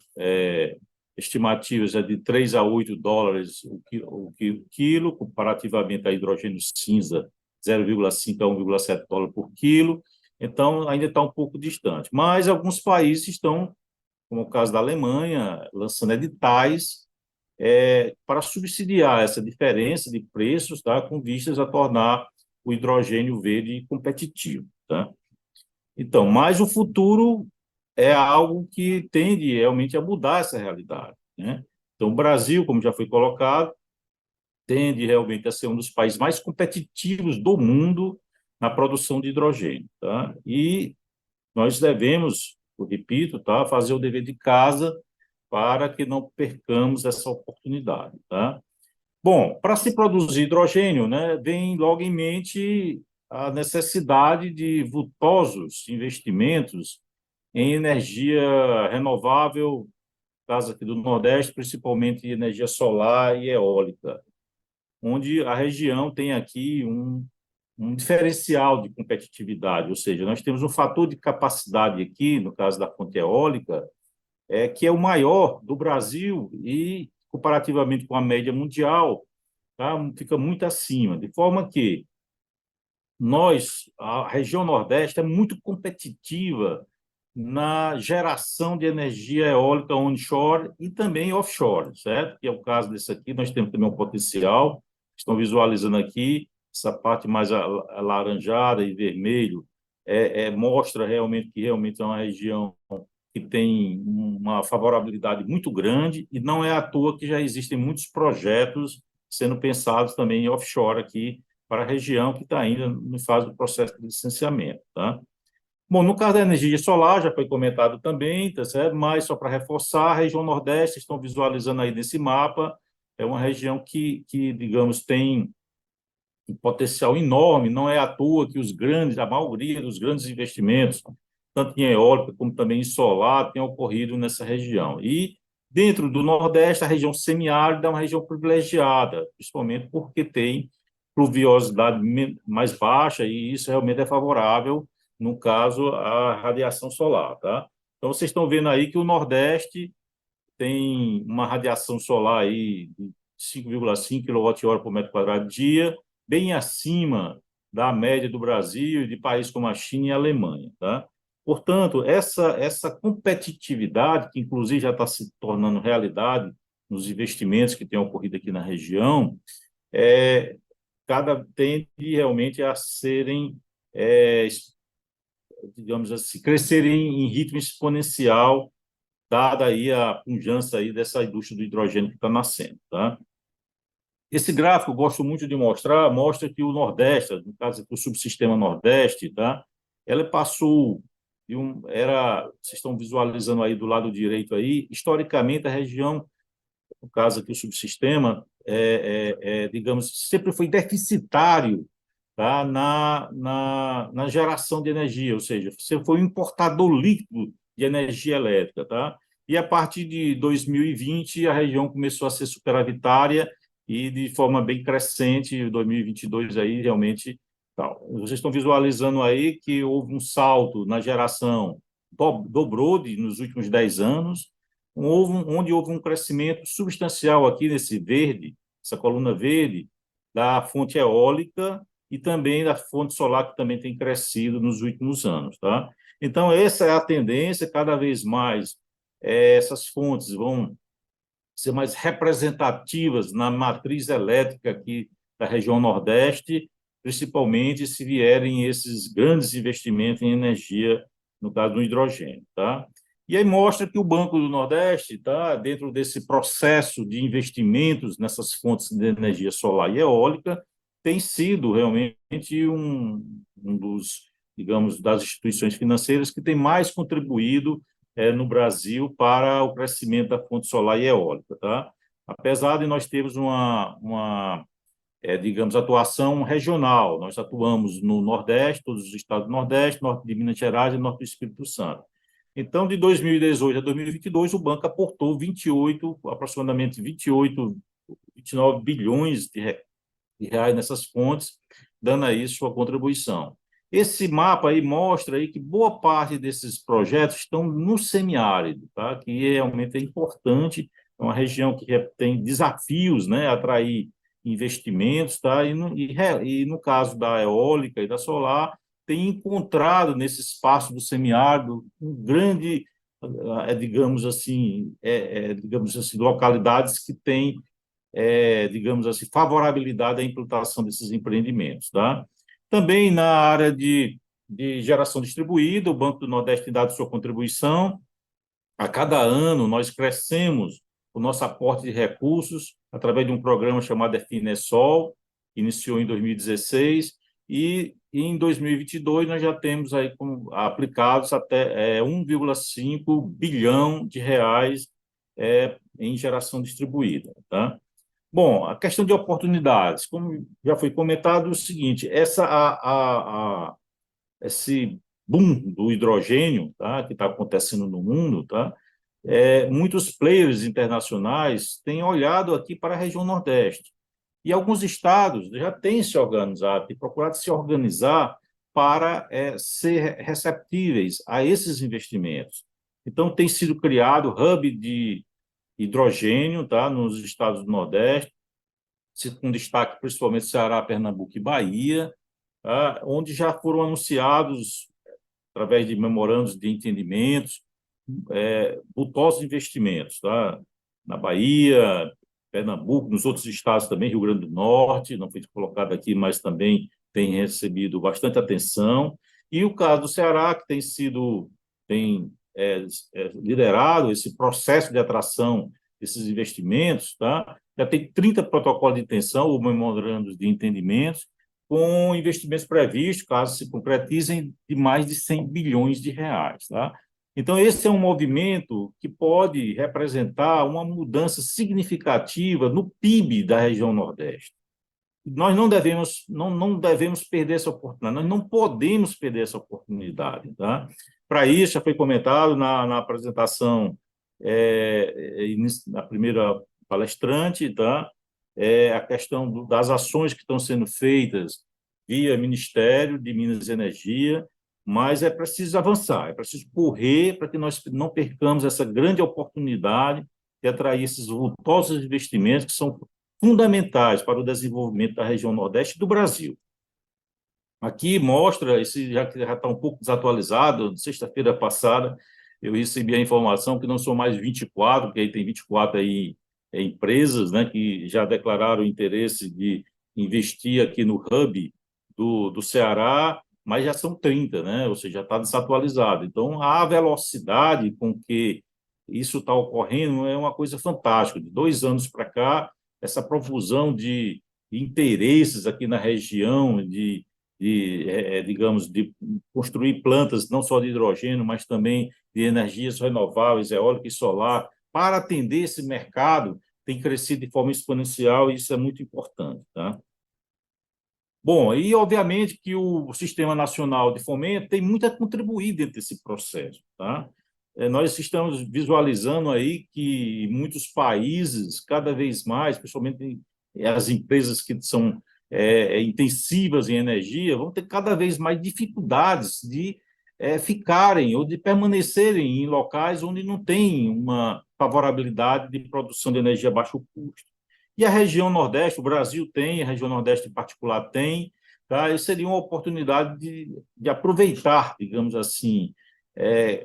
estimativas, é de 3 a 8 dólares o quilo, comparativamente a hidrogênio cinza, 0,5 a 1,7 dólares por quilo. Então, ainda está um pouco distante. Mas alguns países estão, como o caso da Alemanha, lançando editais para subsidiar essa diferença de preços, tá, com vistas a tornar o hidrogênio verde competitivo. Tá? Então, mas o futuro é algo que tende realmente a mudar essa realidade. Né? Então, o Brasil, como já foi colocado, tende realmente a ser um dos países mais competitivos do mundo na produção de hidrogênio. Tá? E nós devemos, eu repito, tá, fazer o dever de casa para que não percamos essa oportunidade. Tá? Bom, para se produzir hidrogênio, né, vem logo em mente a necessidade de vultosos investimentos em energia renovável, no caso aqui do Nordeste, principalmente energia solar e eólica, onde a região tem aqui um diferencial de competitividade, ou seja, nós temos um fator de capacidade aqui, no caso da fonte eólica, que é o maior do Brasil e, comparativamente com a média mundial, tá, fica muito acima, de forma que a região Nordeste é muito competitiva na geração de energia eólica onshore e também offshore, certo? Que é o caso desse aqui, nós temos também um potencial, estão visualizando aqui, essa parte mais alaranjada e vermelho, mostra realmente que realmente é uma região que tem uma favorabilidade muito grande, e não é à toa que já existem muitos projetos sendo pensados também em offshore aqui para a região que está ainda em fase do processo de licenciamento, tá? Bom, no caso da energia solar, já foi comentado também, tá certo? Mas só para reforçar, a região Nordeste, estão visualizando aí nesse mapa, é uma região que digamos, tem um potencial enorme, não é à toa que a maioria dos grandes investimentos, tanto em eólica como também em solar, tem ocorrido nessa região. E dentro do Nordeste, a região semiárida é uma região privilegiada, principalmente porque tem pluviosidade mais baixa, e isso realmente é favorável, no caso, à radiação solar. Tá? Então, vocês estão vendo aí que o Nordeste tem uma radiação solar aí de 5,5 kWh por metro quadrado dia, bem acima da média do Brasil e de países como a China e a Alemanha. Tá? Portanto, essa competitividade, que inclusive já está se tornando realidade nos investimentos que têm ocorrido aqui na região, tende realmente a serem, digamos assim, crescerem em ritmo exponencial, dada aí a pujança aí dessa indústria do hidrogênio que está nascendo. Tá? Esse gráfico, eu gosto muito de mostrar, mostra que o Nordeste, no caso do subsistema Nordeste, tá? Ela passou vocês estão visualizando aí do lado direito aí, historicamente a região, no caso aqui o subsistema, digamos, sempre foi deficitário, tá? na geração de energia, ou seja, sempre foi um importador líquido de energia elétrica. Tá? E a partir de 2020, a região começou a ser superavitária e de forma bem crescente, em 2022 aí realmente Tal. Vocês estão visualizando aí que houve um salto na geração, dobrou nos últimos 10 anos, onde houve um crescimento substancial aqui nesse verde, essa coluna verde, da fonte eólica e também da fonte solar, que também tem crescido nos últimos anos. Tá? Então, essa é a tendência, cada vez mais essas fontes vão ser mais representativas na matriz elétrica aqui da região Nordeste, principalmente se vierem esses grandes investimentos em energia, no caso do hidrogênio. Tá? E aí mostra que o Banco do Nordeste, tá, dentro desse processo de investimentos nessas fontes de energia solar e eólica, tem sido realmente um dos, digamos, das instituições financeiras que tem mais contribuído no Brasil para o crescimento da fonte solar e eólica. Tá? Apesar de nós termos digamos, atuação regional, nós atuamos no Nordeste, todos os estados do Nordeste, Norte de Minas Gerais e Norte do Espírito Santo. Então, de 2018 a 2022, o banco aportou aproximadamente 28, 29 bilhões de reais nessas fontes, dando aí sua contribuição. Esse mapa aí mostra aí que boa parte desses projetos estão no semiárido, tá? Que realmente é importante, é uma região que tem desafios, né, atrair investimentos, tá? E no caso da eólica e da solar, tem encontrado nesse espaço do semiárido um grande, digamos assim, localidades que têm digamos assim, favorabilidade à implantação desses empreendimentos. Tá? Também na área de geração distribuída, o Banco do Nordeste tem dado sua contribuição. A cada ano, nós crescemos o nosso aporte de recursos através de um programa chamado FineSol, que iniciou em 2016, e em 2022 nós já temos aí aplicados até 1,5 bilhão de reais em geração distribuída. Tá? Bom, a questão de oportunidades, como já foi comentado, é o seguinte: esse boom do hidrogênio, tá, que está acontecendo no mundo, tá, muitos players internacionais têm olhado aqui para a região Nordeste. E alguns estados já têm se organizado e procurado se organizar para ser receptíveis a esses investimentos. Então, tem sido criado hub de hidrogênio, tá, nos estados do Nordeste, com destaque principalmente Ceará, Pernambuco e Bahia, tá, onde já foram anunciados, através de memorandos de entendimentos, vultosos investimentos, tá, na Bahia, Pernambuco, nos outros estados também, Rio Grande do Norte, não foi colocado aqui, mas também tem recebido bastante atenção. E o caso do Ceará, que tem liderado esse processo de atração desses investimentos, tá? Já tem 30 protocolos de intenção ou memorandos de entendimentos, com investimentos previstos, caso se concretizem, de mais de 100 bilhões de reais. Tá? Então, esse é um movimento que pode representar uma mudança significativa no PIB da região Nordeste. Nós não devemos perder essa oportunidade, nós não podemos perder essa oportunidade. Tá? Para isso, já foi comentado na apresentação, na primeira palestrante, tá? A questão das ações que estão sendo feitas via Ministério de Minas e Energia, mas é preciso avançar, é preciso correr para que nós não percamos essa grande oportunidade de atrair esses vultosos investimentos que são fundamentais para o desenvolvimento da região Nordeste do Brasil. Aqui mostra, esse já está um pouco desatualizado, sexta-feira passada eu recebi a informação que não são mais 24, porque aí tem 24 aí, empresas, né, que já declararam o interesse de investir aqui no hub do Ceará, mas já são 30, né, ou seja, já está desatualizado. Então, a velocidade com que isso está ocorrendo é uma coisa fantástica. De 2 anos para cá, essa profusão de interesses aqui na região, digamos, de construir plantas não só de hidrogênio, mas também de energias renováveis, eólica e solar, para atender esse mercado, tem crescido de forma exponencial e isso é muito importante. Tá? Bom, e obviamente que o Sistema Nacional de Fomento tem muito a contribuir dentro desse processo. Tá? Nós estamos visualizando aí que muitos países, cada vez mais, principalmente as empresas que são intensivas em energia vão ter cada vez mais dificuldades de ficarem ou de permanecerem em locais onde não tem uma favorabilidade de produção de energia a baixo custo. E a região Nordeste, o Brasil tem, a região Nordeste em particular tem, tá? Isso seria uma oportunidade de aproveitar, digamos assim,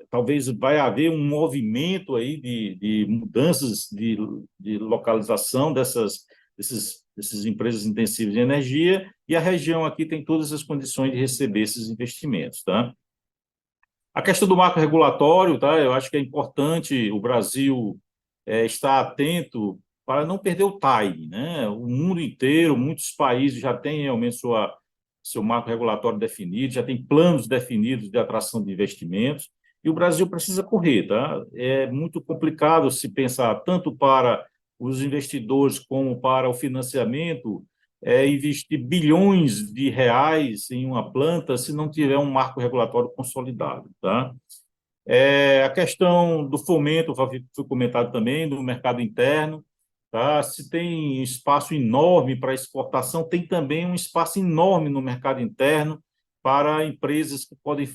talvez vai haver um movimento aí de mudanças de localização dessas empresas intensivas de energia, e a região aqui tem todas as condições de receber esses investimentos, tá? A questão do marco regulatório, tá? Eu acho que é importante o Brasil estar atento para não perder o time, né? O mundo inteiro, muitos países já têm realmente seu marco regulatório definido, já tem planos definidos de atração de investimentos, e o Brasil precisa correr, tá? É muito complicado se pensar tanto para os investidores como para o financiamento, investir bilhões de reais em uma planta se não tiver um marco regulatório consolidado, tá? A questão do fomento, foi comentado também, do mercado interno, tá? Se tem espaço enorme para exportação, tem também um espaço enorme no mercado interno para empresas que podem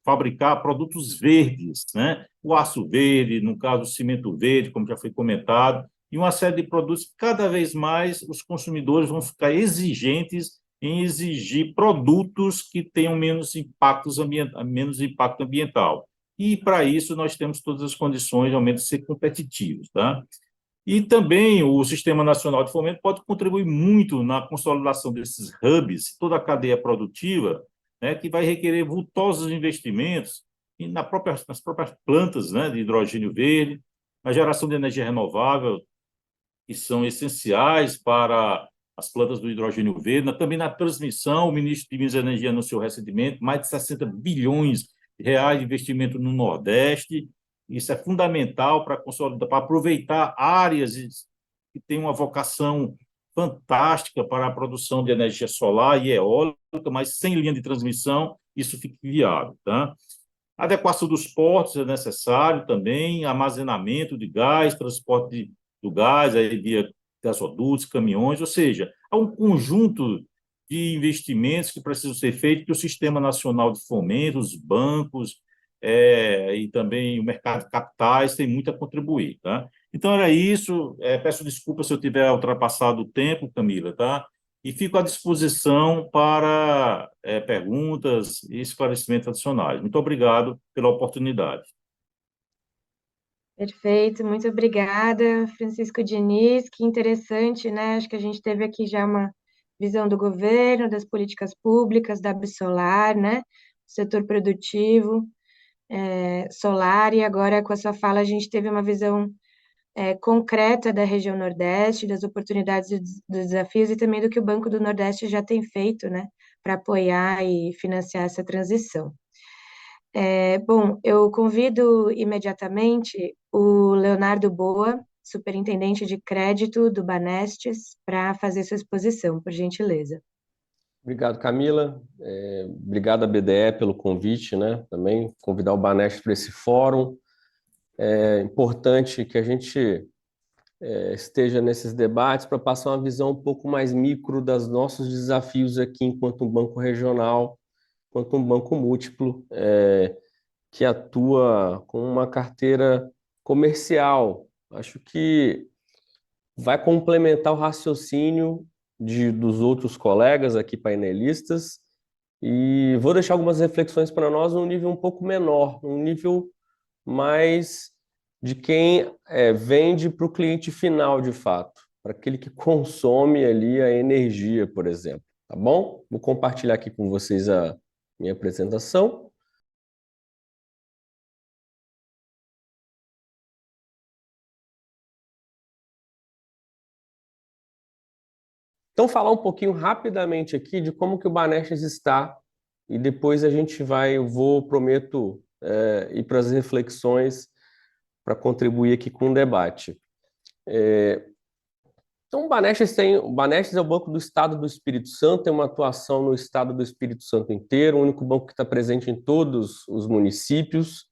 fabricar produtos verdes, né? O aço verde, no caso, o cimento verde, como já foi comentado, e uma série de produtos que cada vez mais os consumidores vão ficar exigentes em exigir produtos que tenham menos impacto ambiental. E, para isso, nós temos todas as condições realmente de ser competitivos, tá? E também o Sistema Nacional de Fomento pode contribuir muito na consolidação desses hubs, toda a cadeia produtiva, né, que vai requerer vultosos investimentos nas próprias plantas, né, de hidrogênio verde, na geração de energia renovável, que são essenciais para as plantas do hidrogênio verde, também na transmissão. O ministro de Minas e Energia anunciou recentemente mais de 60 bilhões de reais de investimento no Nordeste. Isso é fundamental para consolidar, para aproveitar áreas que têm uma vocação fantástica para a produção de energia solar e eólica, mas sem linha de transmissão, isso fica inviável, tá? A adequação dos portos é necessário também, armazenamento de gás, transporte do gás, aí via gasodutos, caminhões, ou seja, há um conjunto de investimentos que precisam ser feitos, que o Sistema Nacional de Fomento, os bancos e também o mercado de capitais tem muito a contribuir, tá? Então, era isso. Peço desculpa se eu tiver ultrapassado o tempo, Camila, tá? E fico à disposição para perguntas e esclarecimentos adicionais. Muito obrigado pela oportunidade. Perfeito, muito obrigada, Francisco Diniz, que interessante, né? Acho que a gente teve aqui já uma visão do governo, das políticas públicas, da Absolar, né? Setor produtivo, solar, e agora com a sua fala a gente teve uma visão concreta da região Nordeste, das oportunidades e dos desafios, e também do que o Banco do Nordeste já tem feito, né? Para apoiar e financiar essa transição. Bom, eu convido imediatamente o Leonardo Boa, superintendente de crédito do Banestes, para fazer sua exposição, por gentileza. Obrigado, Camila. Obrigado à BDE pelo convite, né? Também convidar o Banestes para esse fórum. É importante que a gente esteja nesses debates para passar uma visão um pouco mais micro dos nossos desafios aqui enquanto um banco regional, enquanto um banco múltiplo, que atua com uma carteira comercial. Acho que vai complementar o raciocínio dos outros colegas aqui painelistas, e vou deixar algumas reflexões para nós num nível um pouco menor, num nível mais de quem vende para o cliente final, de fato, para aquele que consome ali a energia, por exemplo. Tá bom? Vou compartilhar aqui com vocês a minha apresentação. Então, falar um pouquinho rapidamente aqui de como que o Banestes está, e depois prometo ir para as reflexões para contribuir aqui com o debate. Então, o Banestes é o Banco do Estado do Espírito Santo, tem uma atuação no Estado do Espírito Santo inteiro, o único banco que está presente em todos os municípios,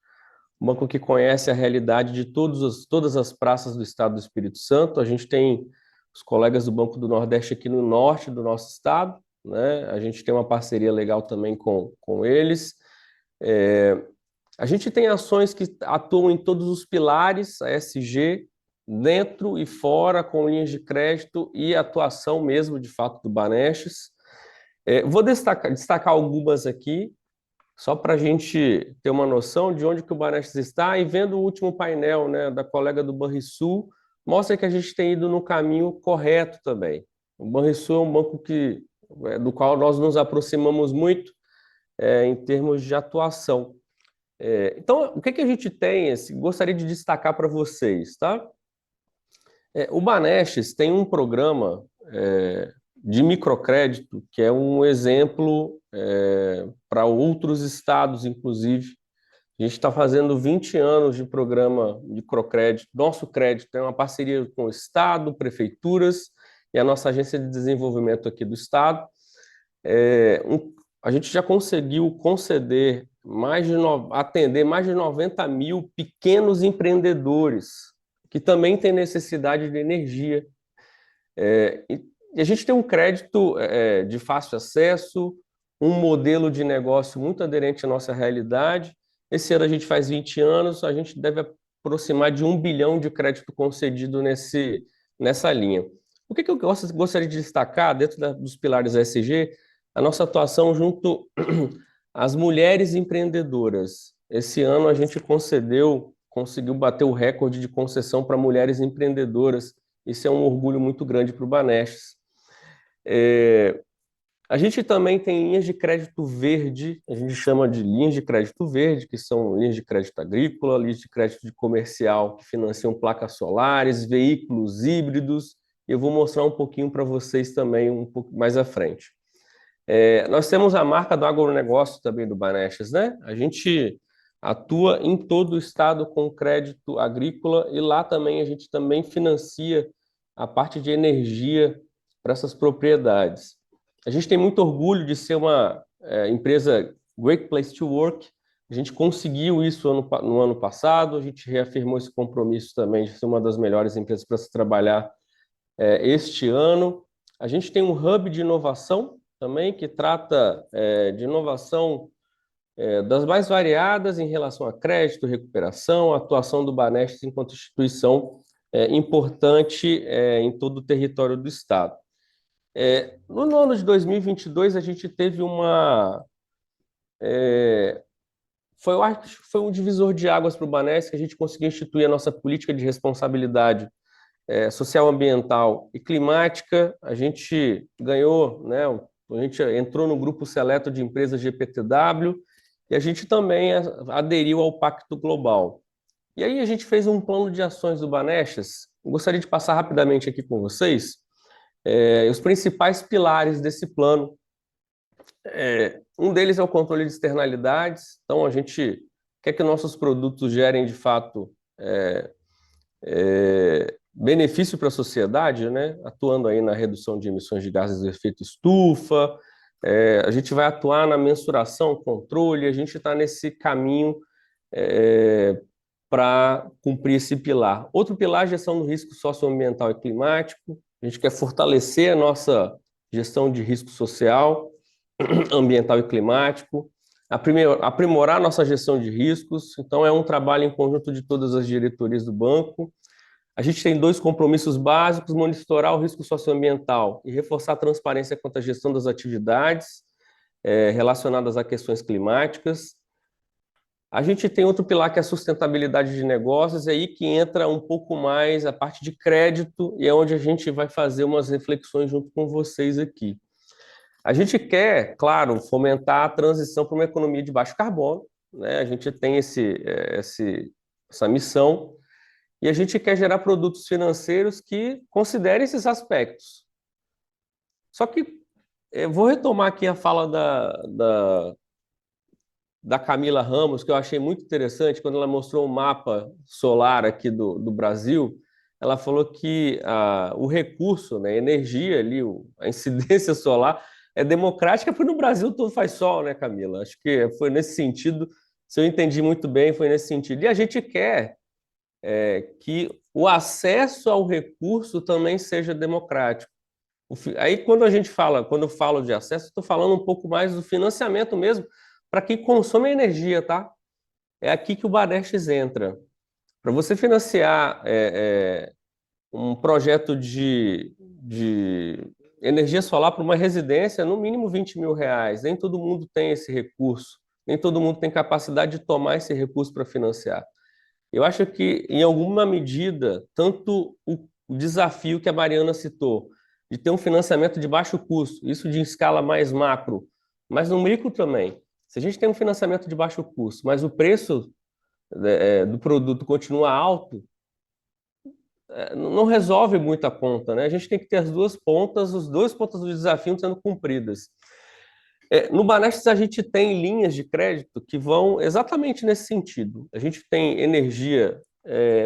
um banco que conhece a realidade de todas as praças do Estado do Espírito Santo. A gente tem os colegas do Banco do Nordeste aqui no norte do nosso estado, né? A gente tem uma parceria legal também com eles. A gente tem ações que atuam em todos os pilares, a ESG, dentro e fora, com linhas de crédito e atuação mesmo, de fato, do Banestes. Vou destacar algumas aqui, só para a gente ter uma noção de onde que o Banestes está, e vendo o último painel, né, da colega do Banrisul, mostra que a gente tem ido no caminho correto também. O Banrisul é um banco do qual nós nos aproximamos muito em termos de atuação. Então, o que a gente tem, gostaria de destacar para vocês, tá? O Banestes tem um programa de microcrédito que é um exemplo para outros estados, inclusive. A gente está fazendo 20 anos de programa de microcrédito. Nosso crédito é uma parceria com o estado, prefeituras e a nossa agência de desenvolvimento aqui do estado. A gente já conseguiu conceder atender mais de 90 mil pequenos empreendedores que também têm necessidade de energia. E a gente tem um crédito de fácil acesso, um modelo de negócio muito aderente à nossa realidade. Esse ano a gente faz 20 anos, a gente deve aproximar de 1 bilhão de crédito concedido nessa linha. O que eu gostaria de destacar dentro dos pilares ESG? A nossa atuação junto às mulheres empreendedoras. Esse ano a gente conseguiu bater o recorde de concessão para mulheres empreendedoras. Isso é um orgulho muito grande para o Banestes. A gente também tem linhas de crédito verde, a gente chama de linhas de crédito verde, que são linhas de crédito agrícola, linhas de crédito de comercial, que financiam placas solares, veículos híbridos, e eu vou mostrar um pouquinho para vocês também um pouco mais à frente. Nós temos a marca do agronegócio também do Banestes, né? A gente atua em todo o estado com crédito agrícola e lá também a gente também financia a parte de energia para essas propriedades. A gente tem muito orgulho de ser uma empresa Great Place to Work. A gente conseguiu isso no ano passado, a gente reafirmou esse compromisso também de ser uma das melhores empresas para se trabalhar este ano. A gente tem um hub de inovação também, que trata de inovação das mais variadas em relação a crédito, recuperação, a atuação do Banestes enquanto instituição importante em todo o território do estado. No ano de 2022, a gente teve eu acho que foi um divisor de águas para o Banestes, que a gente conseguiu instituir a nossa política de responsabilidade social, ambiental e climática. A gente ganhou, né, a gente entrou no grupo seleto de empresas GPTW e a gente também aderiu ao Pacto Global. E aí a gente fez um plano de ações do Banestes. Eu gostaria de passar rapidamente aqui com vocês os principais pilares desse plano. Um deles é o controle de externalidades. Então, a gente quer que nossos produtos gerem, de fato, benefício para a sociedade, né? Atuando aí na redução de emissões de gases de efeito estufa. A gente vai atuar na mensuração, controle. A gente está nesse caminho para cumprir esse pilar. Outro pilar, gestão do risco socioambiental e climático. A gente quer fortalecer a nossa gestão de risco social, ambiental e climático, aprimorar a nossa gestão de riscos. Então, é um trabalho em conjunto de todas as diretorias do banco. A gente tem 2 compromissos básicos: monitorar o risco socioambiental e reforçar a transparência quanto à gestão das atividades relacionadas a questões climáticas. A gente tem outro pilar que é a sustentabilidade de negócios, é aí que entra um pouco mais a parte de crédito e é onde a gente vai fazer umas reflexões junto com vocês aqui. A gente quer, claro, fomentar a transição para uma economia de baixo carbono, né? A gente tem essa missão e a gente quer gerar produtos financeiros que considerem esses aspectos. Só que eu vou retomar aqui a fala da Camila Ramos, que eu achei muito interessante, quando ela mostrou um mapa solar aqui do Brasil. Ela falou que o recurso, né, a energia ali, a incidência solar é democrática, porque no Brasil tudo faz sol, né, Camila? Acho que foi nesse sentido, se eu entendi muito bem, foi nesse sentido. E a gente quer que o acesso ao recurso também seja democrático. Aí, quando eu falo de acesso, estou falando um pouco mais do financiamento mesmo, para quem consome energia, tá? É aqui que o Banestes entra. Para você financiar um projeto de energia solar para uma residência, no mínimo R$ 20.000. Nem todo mundo tem esse recurso, nem todo mundo tem capacidade de tomar esse recurso para financiar. Eu acho que, em alguma medida, tanto o desafio que a Mariana citou, de ter um financiamento de baixo custo, isso de escala mais macro, mas no micro também. Se a gente tem um financiamento de baixo custo, mas o preço do produto continua alto, não resolve muito a conta, né? A gente tem que ter as duas pontas do desafio sendo cumpridas. No Banestes, a gente tem linhas de crédito que vão exatamente nesse sentido. A gente tem energia,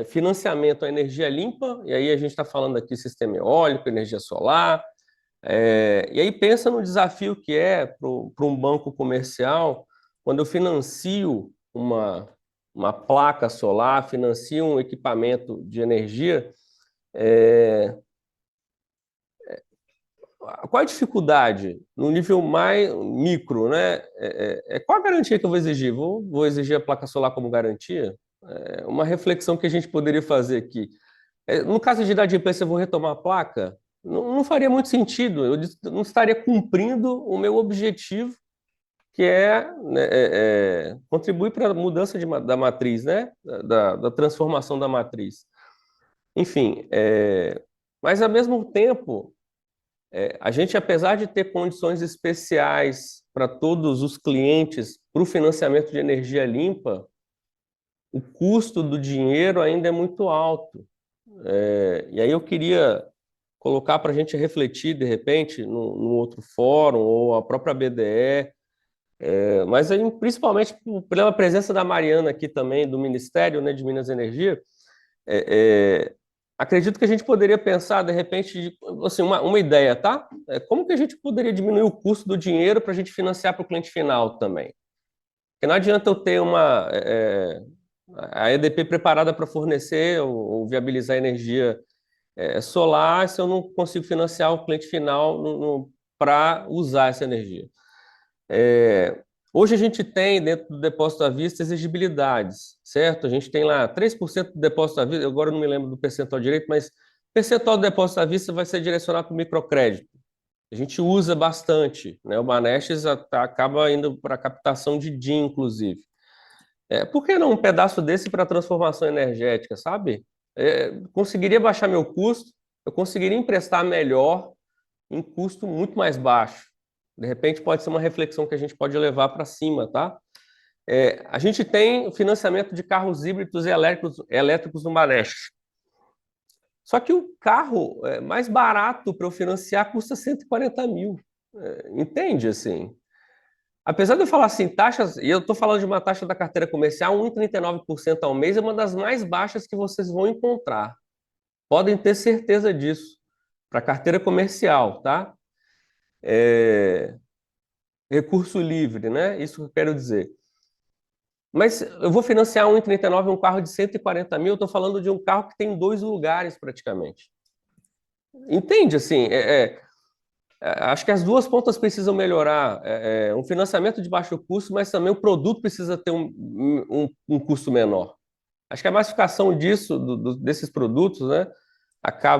financiamento à energia limpa, e aí a gente está falando aqui sistema eólico, energia solar, e aí pensa no desafio que é para um banco comercial, quando eu financio uma placa solar, financio um equipamento de energia, qual a dificuldade no nível mais micro, né? Qual a garantia que eu vou exigir? Vou exigir a placa solar como garantia? Uma reflexão que a gente poderia fazer aqui. No caso de inadimplência, eu vou retomar a placa? Não faria muito sentido, eu não estaria cumprindo o meu objetivo, que contribuir para a mudança da matriz, né? Da transformação da matriz. Enfim, mas ao mesmo tempo, a gente, apesar de ter condições especiais para todos os clientes para o financiamento de energia limpa, o custo do dinheiro ainda é muito alto. E aí eu queria colocar para a gente refletir, de repente, num outro fórum, ou a própria BDE, mas aí, principalmente pela presença da Mariana aqui também, do Ministério, né, de Minas e Energia, acredito que a gente poderia pensar, de repente, assim, uma ideia, tá? Como que a gente poderia diminuir o custo do dinheiro para a gente financiar para o cliente final também? Porque não adianta eu ter a EDP preparada para fornecer ou viabilizar energia solar se eu não consigo financiar o cliente final para usar essa energia. Hoje a gente tem, dentro do depósito à vista, exigibilidades, certo? A gente tem lá 3% do depósito à vista, agora eu não me lembro do percentual direito, mas o percentual do depósito à vista vai ser direcionado para o microcrédito. A gente usa bastante, né? O Banestes acaba indo para a captação de DIN, inclusive. Por que não um pedaço desse para transformação energética, sabe? Conseguiria baixar meu custo, eu conseguiria emprestar melhor em custo muito mais baixo. De repente pode ser uma reflexão que a gente pode levar para cima, tá? A gente tem financiamento de carros híbridos e elétricos no Banestes. Só que o carro mais barato para eu financiar custa 140 mil. Entende, assim? Apesar de eu falar assim, taxas, e eu estou falando de uma taxa da carteira comercial, 1,39% ao mês é uma das mais baixas que vocês vão encontrar. Podem ter certeza disso. Para carteira comercial, tá? Recurso livre, né? Isso que eu quero dizer. Mas eu vou financiar 1,39 um carro de 140 mil, eu estou falando de um carro que tem 2 lugares praticamente. Entende, assim, acho que as duas pontas precisam melhorar. Um financiamento de baixo custo, mas também o produto precisa ter um custo menor. Acho que a massificação desses produtos, né,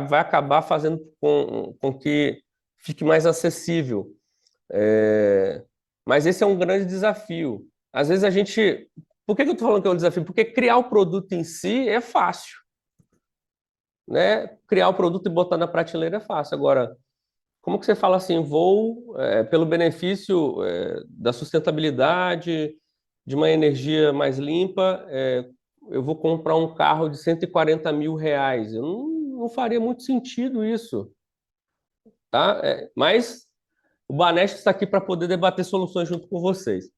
vai acabar fazendo com que fique mais acessível. Mas esse é um grande desafio. Às vezes a gente... Por que eu estou falando que é um desafio? Porque criar o produto em si é fácil, né? Criar o produto e botar na prateleira é fácil. Agora, como que você fala assim, pelo benefício da sustentabilidade, de uma energia mais limpa, eu vou comprar um carro de 140 mil reais. Eu não faria muito sentido isso, tá? Mas o Banestes está aqui para poder debater soluções junto com vocês.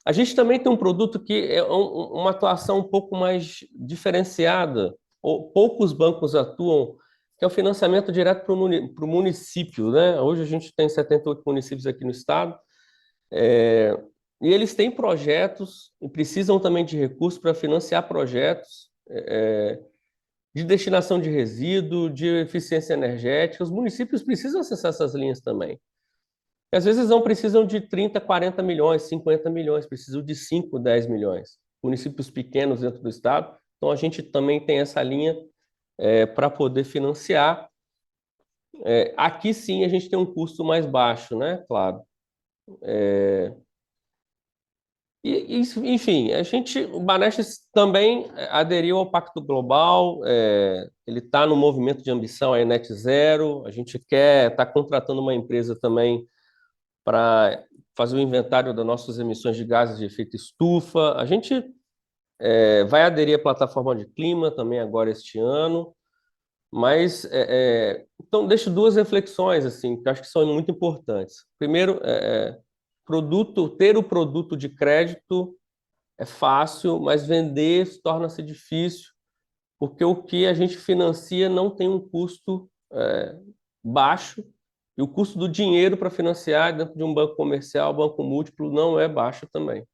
A gente também tem um produto que é uma atuação um pouco mais diferenciada, poucos bancos atuam, que é o financiamento direto para o município, né? Hoje a gente tem 78 municípios aqui no estado, e eles têm projetos e precisam também de recursos para financiar projetos de destinação de resíduo, de eficiência energética. Os municípios precisam acessar essas linhas também. E às vezes não precisam de 30, 40 milhões, 50 milhões, precisam de 5, 10 milhões. Municípios pequenos dentro do estado. Então, a gente também tem essa linha para poder financiar. Aqui, sim, a gente tem um custo mais baixo, né? Claro. Enfim, o Banestes também aderiu ao Pacto Global, ele está no movimento de ambição aí net zero, a gente está contratando uma empresa também para fazer o inventário das nossas emissões de gases de efeito estufa, a gente vai aderir à plataforma de clima também agora este ano, mas, então, deixo duas reflexões, assim, que eu acho que são muito importantes. Primeiro, ter o produto de crédito é fácil, mas vender torna-se difícil, porque o que a gente financia não tem um custo baixo, e o custo do dinheiro para financiar dentro de um banco comercial, banco múltiplo, não é baixo também.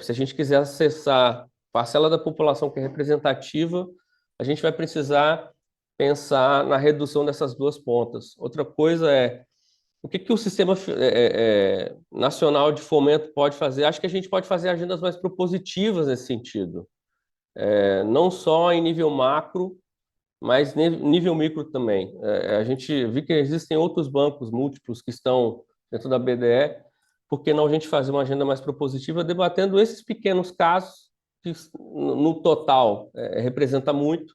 Se a gente quiser acessar parcela da população que é representativa, a gente vai precisar pensar na redução dessas duas pontas. Outra coisa o que o Sistema Nacional de Fomento pode fazer? Acho que a gente pode fazer agendas mais propositivas nesse sentido. Não só em nível macro, mas nível micro também. A gente viu que existem outros bancos múltiplos que estão dentro da BDE, por que não a gente fazer uma agenda mais propositiva debatendo esses pequenos casos que no total representa muito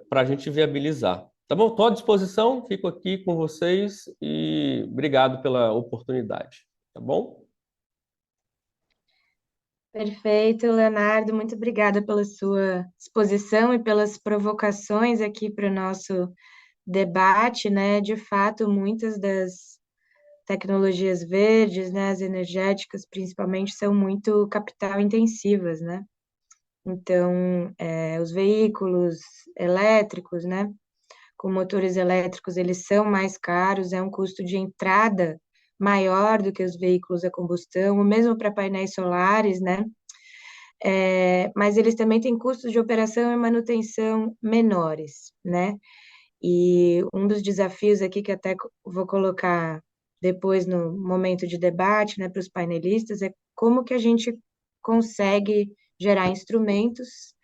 para a gente viabilizar. Tá bom? Estou à disposição, fico aqui com vocês e obrigado pela oportunidade. Tá bom? Perfeito, Leonardo. Muito obrigada pela sua exposição e pelas provocações aqui para o nosso debate, né? De fato, muitas das tecnologias verdes, né, as energéticas principalmente, são muito capital intensivas, né? Então, os veículos elétricos, né, com motores elétricos, eles são mais caros, é um custo de entrada maior do que os veículos a combustão, o mesmo para painéis solares, né? Mas eles também têm custos de operação e manutenção menores, né? E um dos desafios aqui, que até vou colocar depois no momento de debate, né, para os painelistas, é como que a gente consegue gerar instrumentos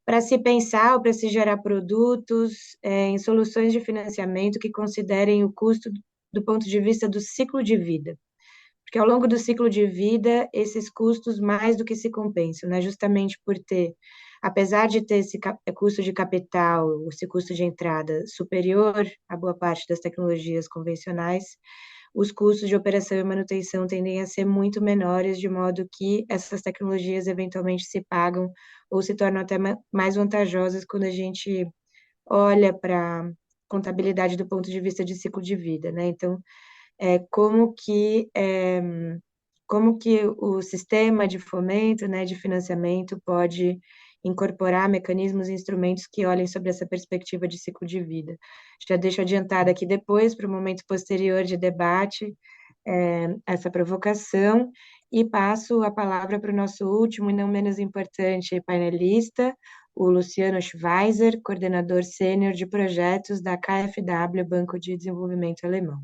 para se pensar ou para se gerar produtos em soluções de financiamento que considerem o custo do ponto de vista do ciclo de vida. Porque ao longo do ciclo de vida, esses custos mais do que se compensam, né? Justamente por ter, apesar de ter esse custo de capital, esse custo de entrada superior à boa parte das tecnologias convencionais, os custos de operação e manutenção tendem a ser muito menores, de modo que essas tecnologias eventualmente se pagam ou se tornam até mais vantajosas quando a gente olha para contabilidade do ponto de vista de ciclo de vida, né? Então, como que o sistema de fomento, né, de financiamento pode incorporar mecanismos e instrumentos que olhem sobre essa perspectiva de ciclo de vida. Já deixo adiantada aqui depois, para o momento posterior de debate, essa provocação, e passo a palavra para o nosso último e não menos importante painelista, o Luciano Schweizer, coordenador sênior de projetos da KfW, Banco de Desenvolvimento Alemão.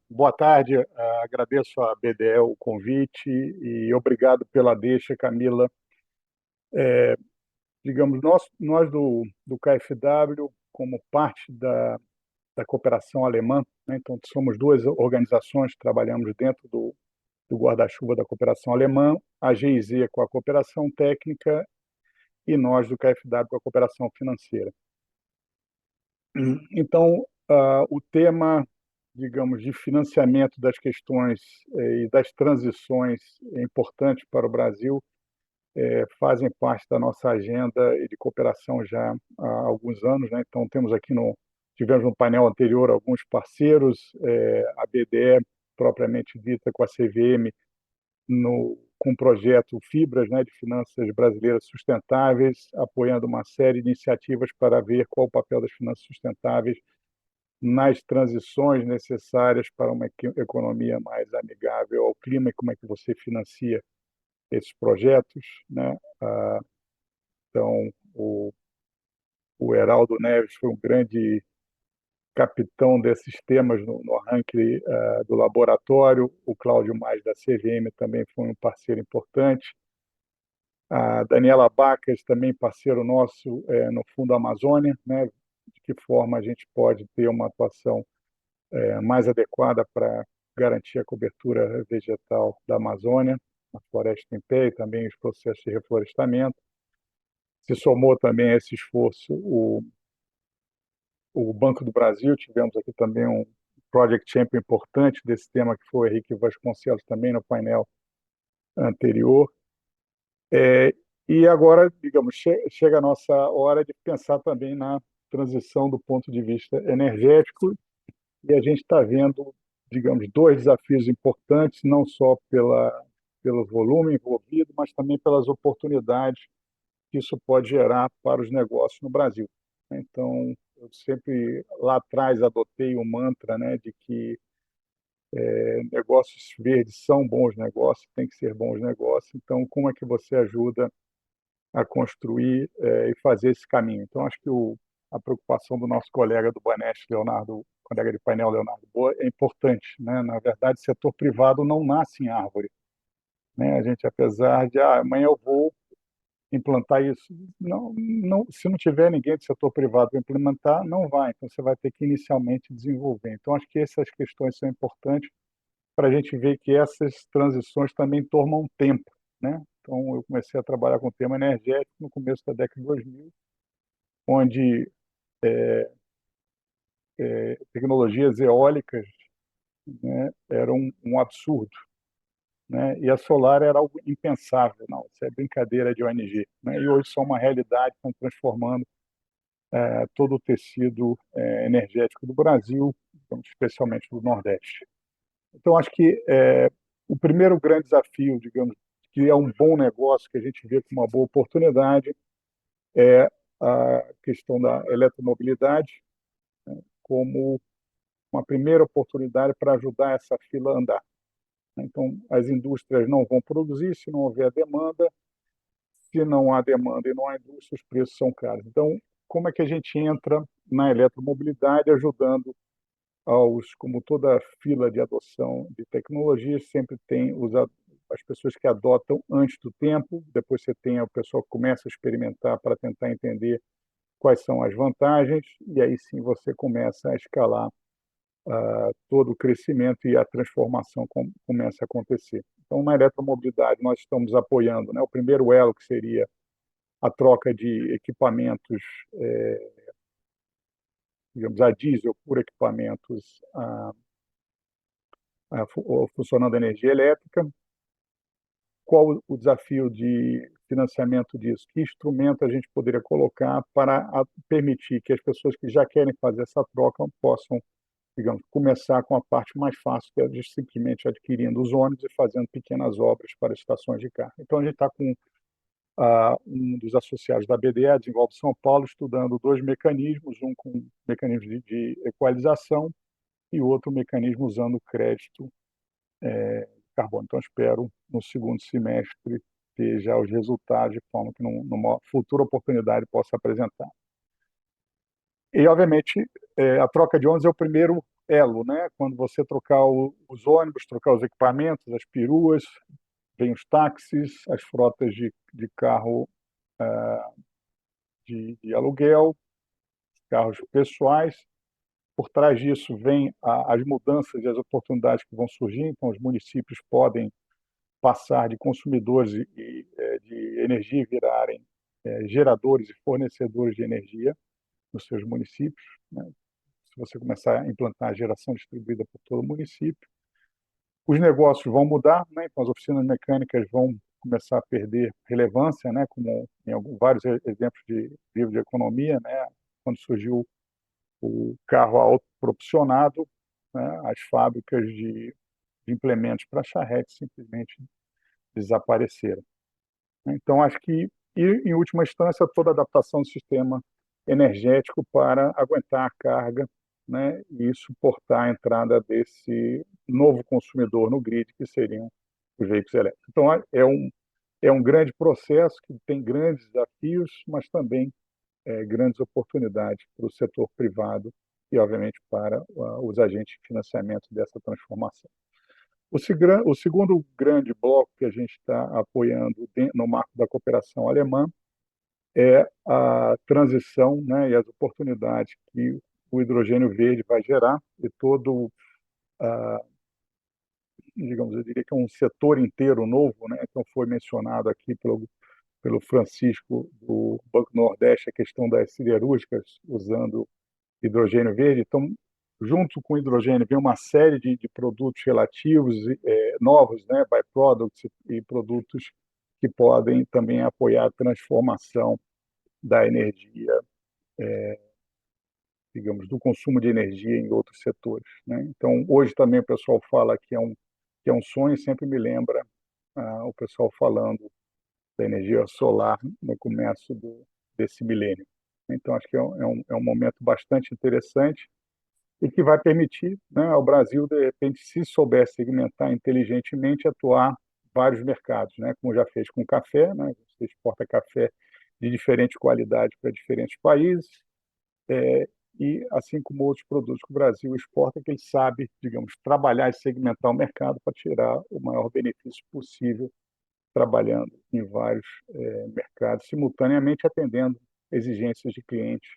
Boa tarde, agradeço à BDE o convite e obrigado pela deixa, Camila. Digamos, nós do KfW, como parte da cooperação alemã, né, então somos duas organizações que trabalhamos dentro do guarda-chuva da cooperação alemã, a GIZ com a cooperação técnica e nós do KfW com a cooperação financeira. Então, o tema, digamos, de financiamento das questões e das transições importantes para o Brasil fazem parte da nossa agenda de cooperação já há alguns anos, né? Então, tivemos no painel anterior alguns parceiros, a BDE, propriamente dita, com a CVM, com o projeto Fibras, né, de Finanças Brasileiras Sustentáveis, apoiando uma série de iniciativas para ver qual o papel das finanças sustentáveis nas transições necessárias para uma economia mais amigável ao clima e como é que você financia esses projetos, né? Então, o Heraldo Neves foi um grande capitão desses temas no arranque do laboratório. O Cláudio Mais, da CVM, também foi um parceiro importante. A Daniela Bacas, também parceiro nosso no Fundo Amazônia, né? De que forma a gente pode ter uma atuação mais adequada para garantir a cobertura vegetal da Amazônia, a floresta em pé e também os processos de reflorestamento. Se somou também a esse esforço o Banco do Brasil. Tivemos aqui também um Project Champion importante desse tema, que foi o Henrique Vasconcelos, também no painel anterior. E agora, digamos, chega a nossa hora de pensar também na transição do ponto de vista energético, e a gente está vendo, digamos, dois desafios importantes, não só pelo volume envolvido, mas também pelas oportunidades que isso pode gerar para os negócios no Brasil. Então, eu sempre lá atrás adotei o mantra, né, de que negócios verdes são bons negócios, tem que ser bons negócios. Então, como é que você ajuda a construir e fazer esse caminho? Então, acho que a preocupação do nosso colega do Banesh, Leonardo, colega de painel Leonardo Boa, é importante, né? Na verdade, o setor privado não nasce em árvore, né? A gente, apesar de amanhã eu vou implantar isso, não, se não tiver ninguém do setor privado para implementar, não vai. Então, você vai ter que inicialmente desenvolver. Então, acho que essas questões são importantes para a gente ver que essas transições também tomam tempo, né? Então, eu comecei a trabalhar com o tema energético no começo da década de 2000, onde tecnologias eólicas, né, eram um absurdo, né? E a solar era algo impensável. Não, isso é brincadeira de ONG, né? E hoje são uma realidade, estão transformando todo o tecido energético do Brasil, então, especialmente do Nordeste. Então, acho que o primeiro grande desafio, digamos, que é um bom negócio, que a gente vê como uma boa oportunidade, é a questão da eletromobilidade como uma primeira oportunidade para ajudar essa fila a andar. Então, as indústrias não vão produzir se não houver demanda. Se não há demanda e não há indústria, os preços são caros. Então, como é que a gente entra na eletromobilidade ajudando como toda fila de adoção de tecnologia, sempre tem as pessoas que adotam antes do tempo, depois você tem o pessoal que começa a experimentar para tentar entender quais são as vantagens, e aí sim você começa a escalar todo o crescimento e a transformação começa a acontecer. Então, na eletromobilidade, nós estamos apoiando, né, o primeiro elo, que seria a troca de equipamentos, digamos, a diesel por equipamentos funcionando a energia elétrica. Qual o desafio de financiamento disso? Que instrumento a gente poderia colocar para permitir que as pessoas que já querem fazer essa troca possam, digamos, começar com a parte mais fácil, que é de simplesmente adquirindo os ônibus e fazendo pequenas obras para estações de carga. Então, a gente está com um dos associados da BDE, Desenvolve São Paulo, estudando dois mecanismos, um com mecanismo de equalização e outro mecanismo usando crédito carbono. Então, espero, no segundo semestre, ter já os resultados de forma que, numa futura oportunidade, possa apresentar. E, obviamente, a troca de ônibus é o primeiro elo, né? Quando você trocar os ônibus, trocar os equipamentos, as peruas, vem os táxis, as frotas de carro de aluguel, carros pessoais. Por trás disso vem as mudanças e as oportunidades que vão surgir. Então, os municípios podem passar de consumidores de energia e virarem geradores e fornecedores de energia nos seus municípios, né? Se você começar a implantar a geração distribuída por todo o município. Os negócios vão mudar, né? Então, as oficinas mecânicas vão começar a perder relevância, né? Como em vários exemplos de livro de economia, né? Quando surgiu o carro autopropulsionado, né? As fábricas de implementos para charrete simplesmente desapareceram. Então, acho que, em última instância, toda a adaptação do sistema energético para aguentar a carga, né, e suportar a entrada desse novo consumidor no grid, que seriam os veículos elétricos. Então, é um grande processo que tem grandes desafios, mas também grandes oportunidades para o setor privado e, obviamente, para os agentes de financiamento dessa transformação. O segundo grande bloco que a gente está apoiando no marco da cooperação alemã é a transição, né, e as oportunidades que o hidrogênio verde vai gerar e todo, digamos, eu diria que é um setor inteiro novo, né? Então foi mencionado aqui pelo Francisco do Banco Nordeste a questão das siderúrgicas usando hidrogênio verde. Então, junto com o hidrogênio vem uma série de produtos relativos novos, né, byproducts e produtos que podem também apoiar a transformação da energia, digamos, do consumo de energia em outros setores, né? Então, hoje também o pessoal fala que é um sonho, sempre me lembra o pessoal falando da energia solar no começo desse milênio. Então, acho que é um momento bastante interessante e que vai permitir, né, ao Brasil, de repente, se souber segmentar inteligentemente, atuar vários mercados, né, como já fez com o café, né, você exporta café de diferente qualidade para diferentes países, e assim como outros produtos que o Brasil exporta, que ele sabe, digamos, trabalhar e segmentar o mercado para tirar o maior benefício possível, trabalhando em vários mercados, simultaneamente atendendo exigências de clientes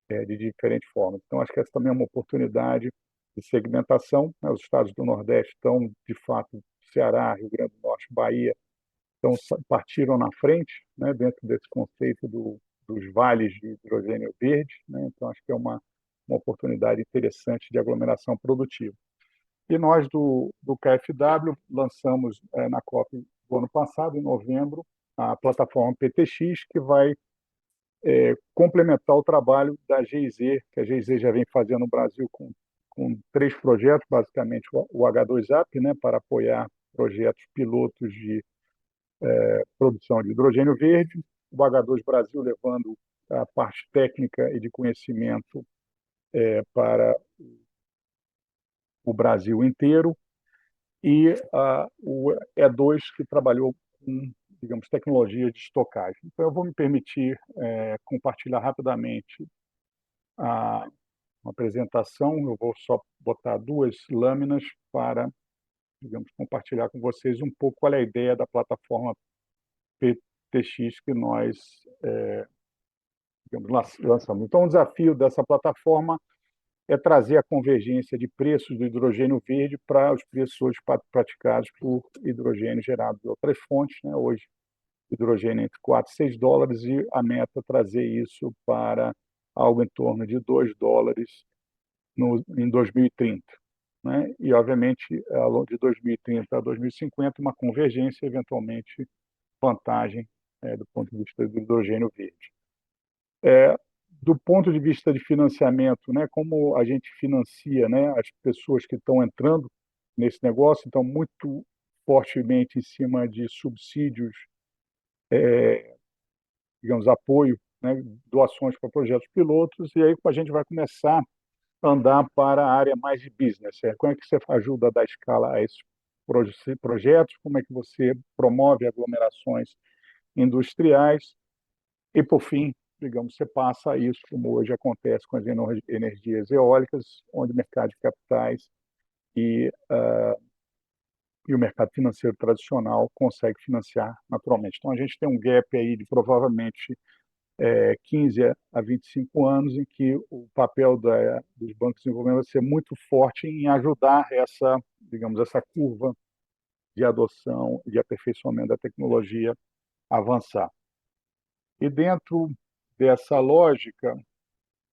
de diferentes formas. Então, acho que essa também é uma oportunidade de segmentação, né? Os estados do Nordeste estão, de fato, Ceará, Rio Grande do Norte, Bahia, então partiram na frente, né, dentro desse conceito dos vales de hidrogênio verde, né? Então, acho que é uma oportunidade interessante de aglomeração produtiva. E nós, do KfW, lançamos na COP do ano passado, em novembro, a plataforma PTX, que vai complementar o trabalho da GIZ, que a GIZ já vem fazendo no Brasil com 3 projetos, basicamente o H2AP, né, para apoiar projetos pilotos de produção de hidrogênio verde, o H2 Brasil levando a parte técnica e de conhecimento para o Brasil inteiro, e o E2, que trabalhou com, digamos, tecnologia de estocagem. Então, eu vou me permitir compartilhar rapidamente uma apresentação. Eu vou só botar 2 lâminas para, digamos, compartilhar com vocês um pouco qual é a ideia da plataforma PTX que nós, digamos, lançamos. Então, o desafio dessa plataforma é trazer a convergência de preços do hidrogênio verde para os preços hoje praticados por hidrogênio gerado de outras fontes, né? Hoje, hidrogênio entre 4 e 6 dólares, e a meta é trazer isso para algo em torno de 2 dólares em 2030. Né? E, obviamente, de 2030 a 2050, uma convergência, eventualmente, vantagem do ponto de vista do hidrogênio verde. Do ponto de vista de financiamento, né, como a gente financia, né, as pessoas que estão entrando nesse negócio, então, muito fortemente em cima de subsídios, digamos, apoio, né, doações para projetos pilotos, e aí a gente vai começar a andar para a área mais de business. Como é que você ajuda a dar escala a esses projetos, como é que você promove aglomerações industriais e, por fim, digamos, você passa isso, como hoje acontece com as energias eólicas, onde o mercado de capitais e o mercado financeiro tradicional consegue financiar naturalmente. Então, a gente tem um gap aí de provavelmente 15 a 25 anos, em que o papel dos bancos de desenvolvimento vai ser muito forte em ajudar essa, digamos, essa curva de adoção e de aperfeiçoamento da tecnologia a avançar. E dentro dessa lógica,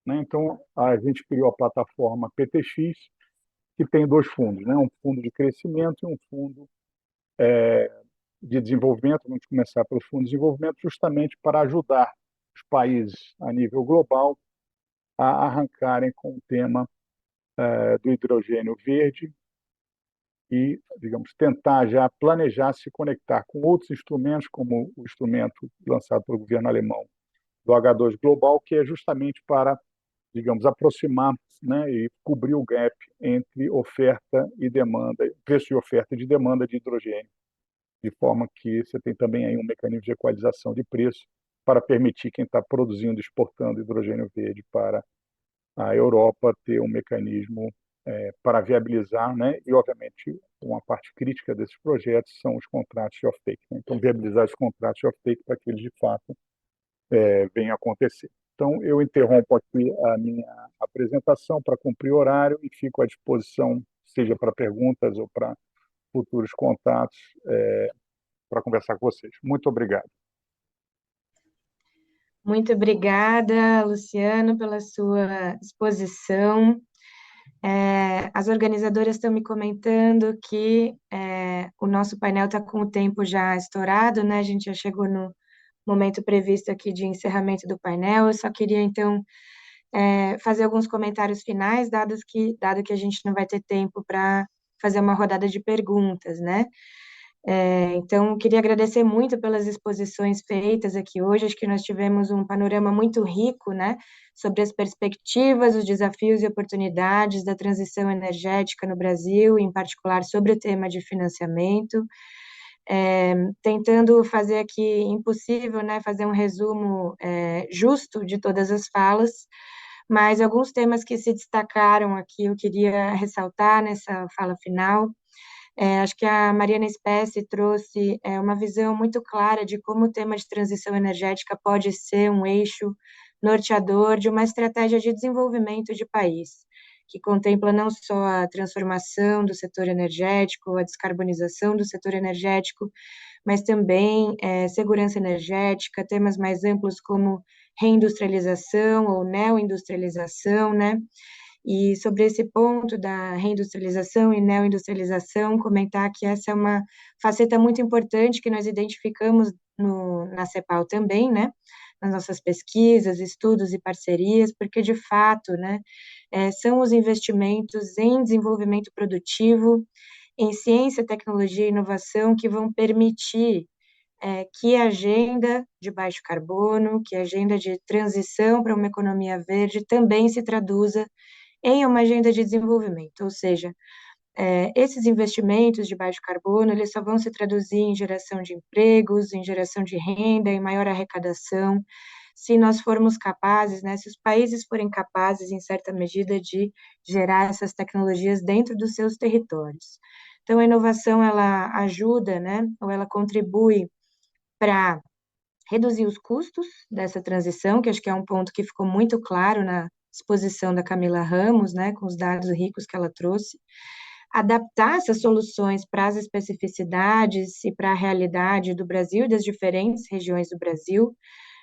né, então, a gente criou a plataforma PTX, que tem 2 fundos, né, um fundo de crescimento e um fundo de desenvolvimento. Vamos começar pelo fundo de desenvolvimento, justamente para ajudar os países a nível global a arrancarem com o tema do hidrogênio verde e, digamos, tentar já planejar se conectar com outros instrumentos, como o instrumento lançado pelo governo alemão do H2 Global, que é justamente para, digamos, aproximar, né, e cobrir o gap entre oferta e demanda, preço e oferta de demanda de hidrogênio de forma que você tem também aí um mecanismo de equalização de preço para permitir quem está produzindo, exportando hidrogênio verde para a Europa ter um mecanismo para viabilizar, né? E, obviamente, uma parte crítica desses projetos são os contratos de off-take, né? Então, viabilizar os contratos de off-take para que eles, de fato, venham a acontecer. Então, eu interrompo aqui a minha apresentação para cumprir o horário e fico à disposição, seja para perguntas ou para futuros contatos, para conversar com vocês. Muito obrigado. Muito obrigada, Luciano, pela sua exposição. As organizadoras estão me comentando que o nosso painel está com o tempo já estourado, né? A gente já chegou no momento previsto aqui de encerramento do painel. Eu só queria, então, fazer alguns comentários finais, dado que a gente não vai ter tempo para fazer uma rodada de perguntas, né? Então, queria agradecer muito pelas exposições feitas aqui hoje. Acho que nós tivemos um panorama muito rico, né, sobre as perspectivas, os desafios e oportunidades da transição energética no Brasil, em particular sobre o tema de financiamento. Tentando fazer aqui, impossível, né, fazer um resumo justo de todas as falas, mas alguns temas que se destacaram aqui eu queria ressaltar nessa fala final. Acho que a Mariana Spesse trouxe uma visão muito clara de como o tema de transição energética pode ser um eixo norteador de uma estratégia de desenvolvimento de país, que contempla não só a transformação do setor energético, a descarbonização do setor energético, mas também segurança energética, temas mais amplos como reindustrialização ou neoindustrialização, né? E sobre esse ponto da reindustrialização e neoindustrialização, comentar que essa é uma faceta muito importante que nós identificamos na CEPAL também, né? Nas nossas pesquisas, estudos e parcerias, porque, de fato, né, são os investimentos em desenvolvimento produtivo, em ciência, tecnologia e inovação que vão permitir que a agenda de baixo carbono, que a agenda de transição para uma economia verde também se traduza em uma agenda de desenvolvimento, ou seja, esses investimentos de baixo carbono, eles só vão se traduzir em geração de empregos, em geração de renda, em maior arrecadação, se nós formos capazes, né, se os países forem capazes, em certa medida, de gerar essas tecnologias dentro dos seus territórios. Então, a inovação, ela ajuda, né, ou ela contribui para reduzir os custos dessa transição, que acho que é um ponto que ficou muito claro na exposição da Camila Ramos, né, com os dados ricos que ela trouxe, adaptar essas soluções para as especificidades e para a realidade do Brasil e das diferentes regiões do Brasil,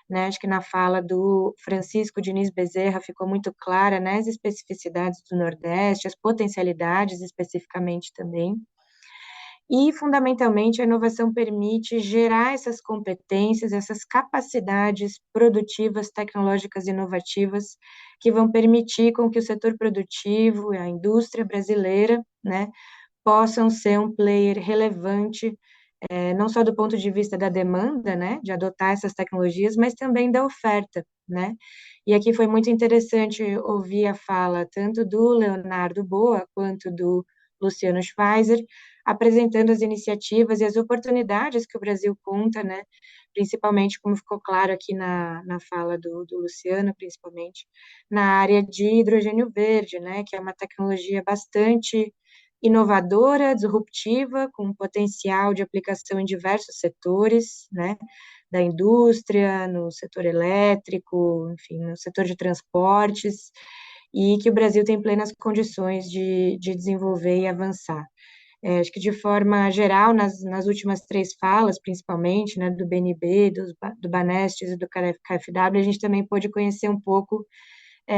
né, acho que na fala do Francisco Diniz Bezerra ficou muito clara, né, as especificidades do Nordeste, as potencialidades especificamente também. E, fundamentalmente, a inovação permite gerar essas competências, essas capacidades produtivas, tecnológicas e inovativas, que vão permitir com que o setor produtivo e a indústria brasileira, né, possam ser um player relevante, não só do ponto de vista da demanda, né, de adotar essas tecnologias, mas também da oferta, né. E aqui foi muito interessante ouvir a fala tanto do Leonardo Boa, quanto do Luciano Schweizer, apresentando as iniciativas e as oportunidades que o Brasil conta, né, principalmente, como ficou claro aqui na fala do Luciano, principalmente, na área de hidrogênio verde, né, que é uma tecnologia bastante inovadora, disruptiva, com potencial de aplicação em diversos setores, né, da indústria, no setor elétrico, enfim, no setor de transportes, e que o Brasil tem plenas condições de desenvolver e avançar. Acho que de forma geral, nas últimas 3 falas, principalmente, né, do BNB, do Banestes e do KfW, a gente também pôde conhecer um pouco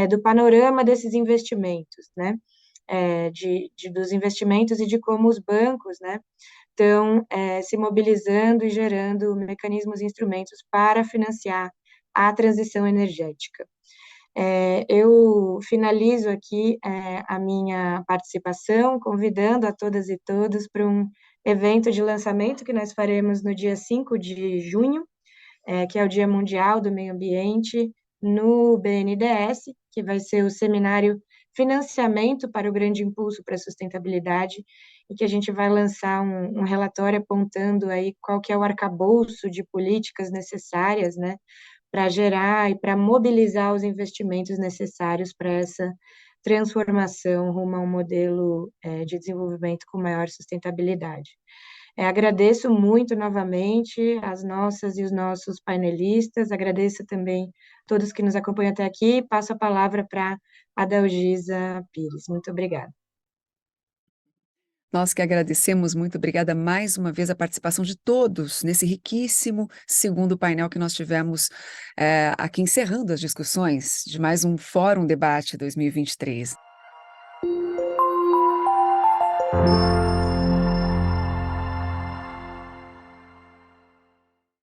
do panorama desses investimentos, né, dos investimentos e de como os bancos, né, estão se mobilizando e gerando mecanismos e instrumentos para financiar a transição energética. Eu finalizo aqui a minha participação, convidando a todas e todos para um evento de lançamento que nós faremos no dia 5 de junho, que é o Dia Mundial do Meio Ambiente, no BNDES, que vai ser o Seminário financiamento para o grande impulso para a sustentabilidade, e que a gente vai lançar um relatório apontando aí qual que é o arcabouço de políticas necessárias, né, para gerar e para mobilizar os investimentos necessários para essa transformação rumo a um modelo de desenvolvimento com maior sustentabilidade. Agradeço muito novamente as nossas e os nossos painelistas, agradeço também todos que nos acompanham até aqui, passo a palavra para a Adalgisa Pires. Muito obrigada. Nós que agradecemos, muito obrigada mais uma vez a participação de todos nesse riquíssimo segundo painel que nós tivemos aqui encerrando as discussões de mais um Fórum Debate 2023.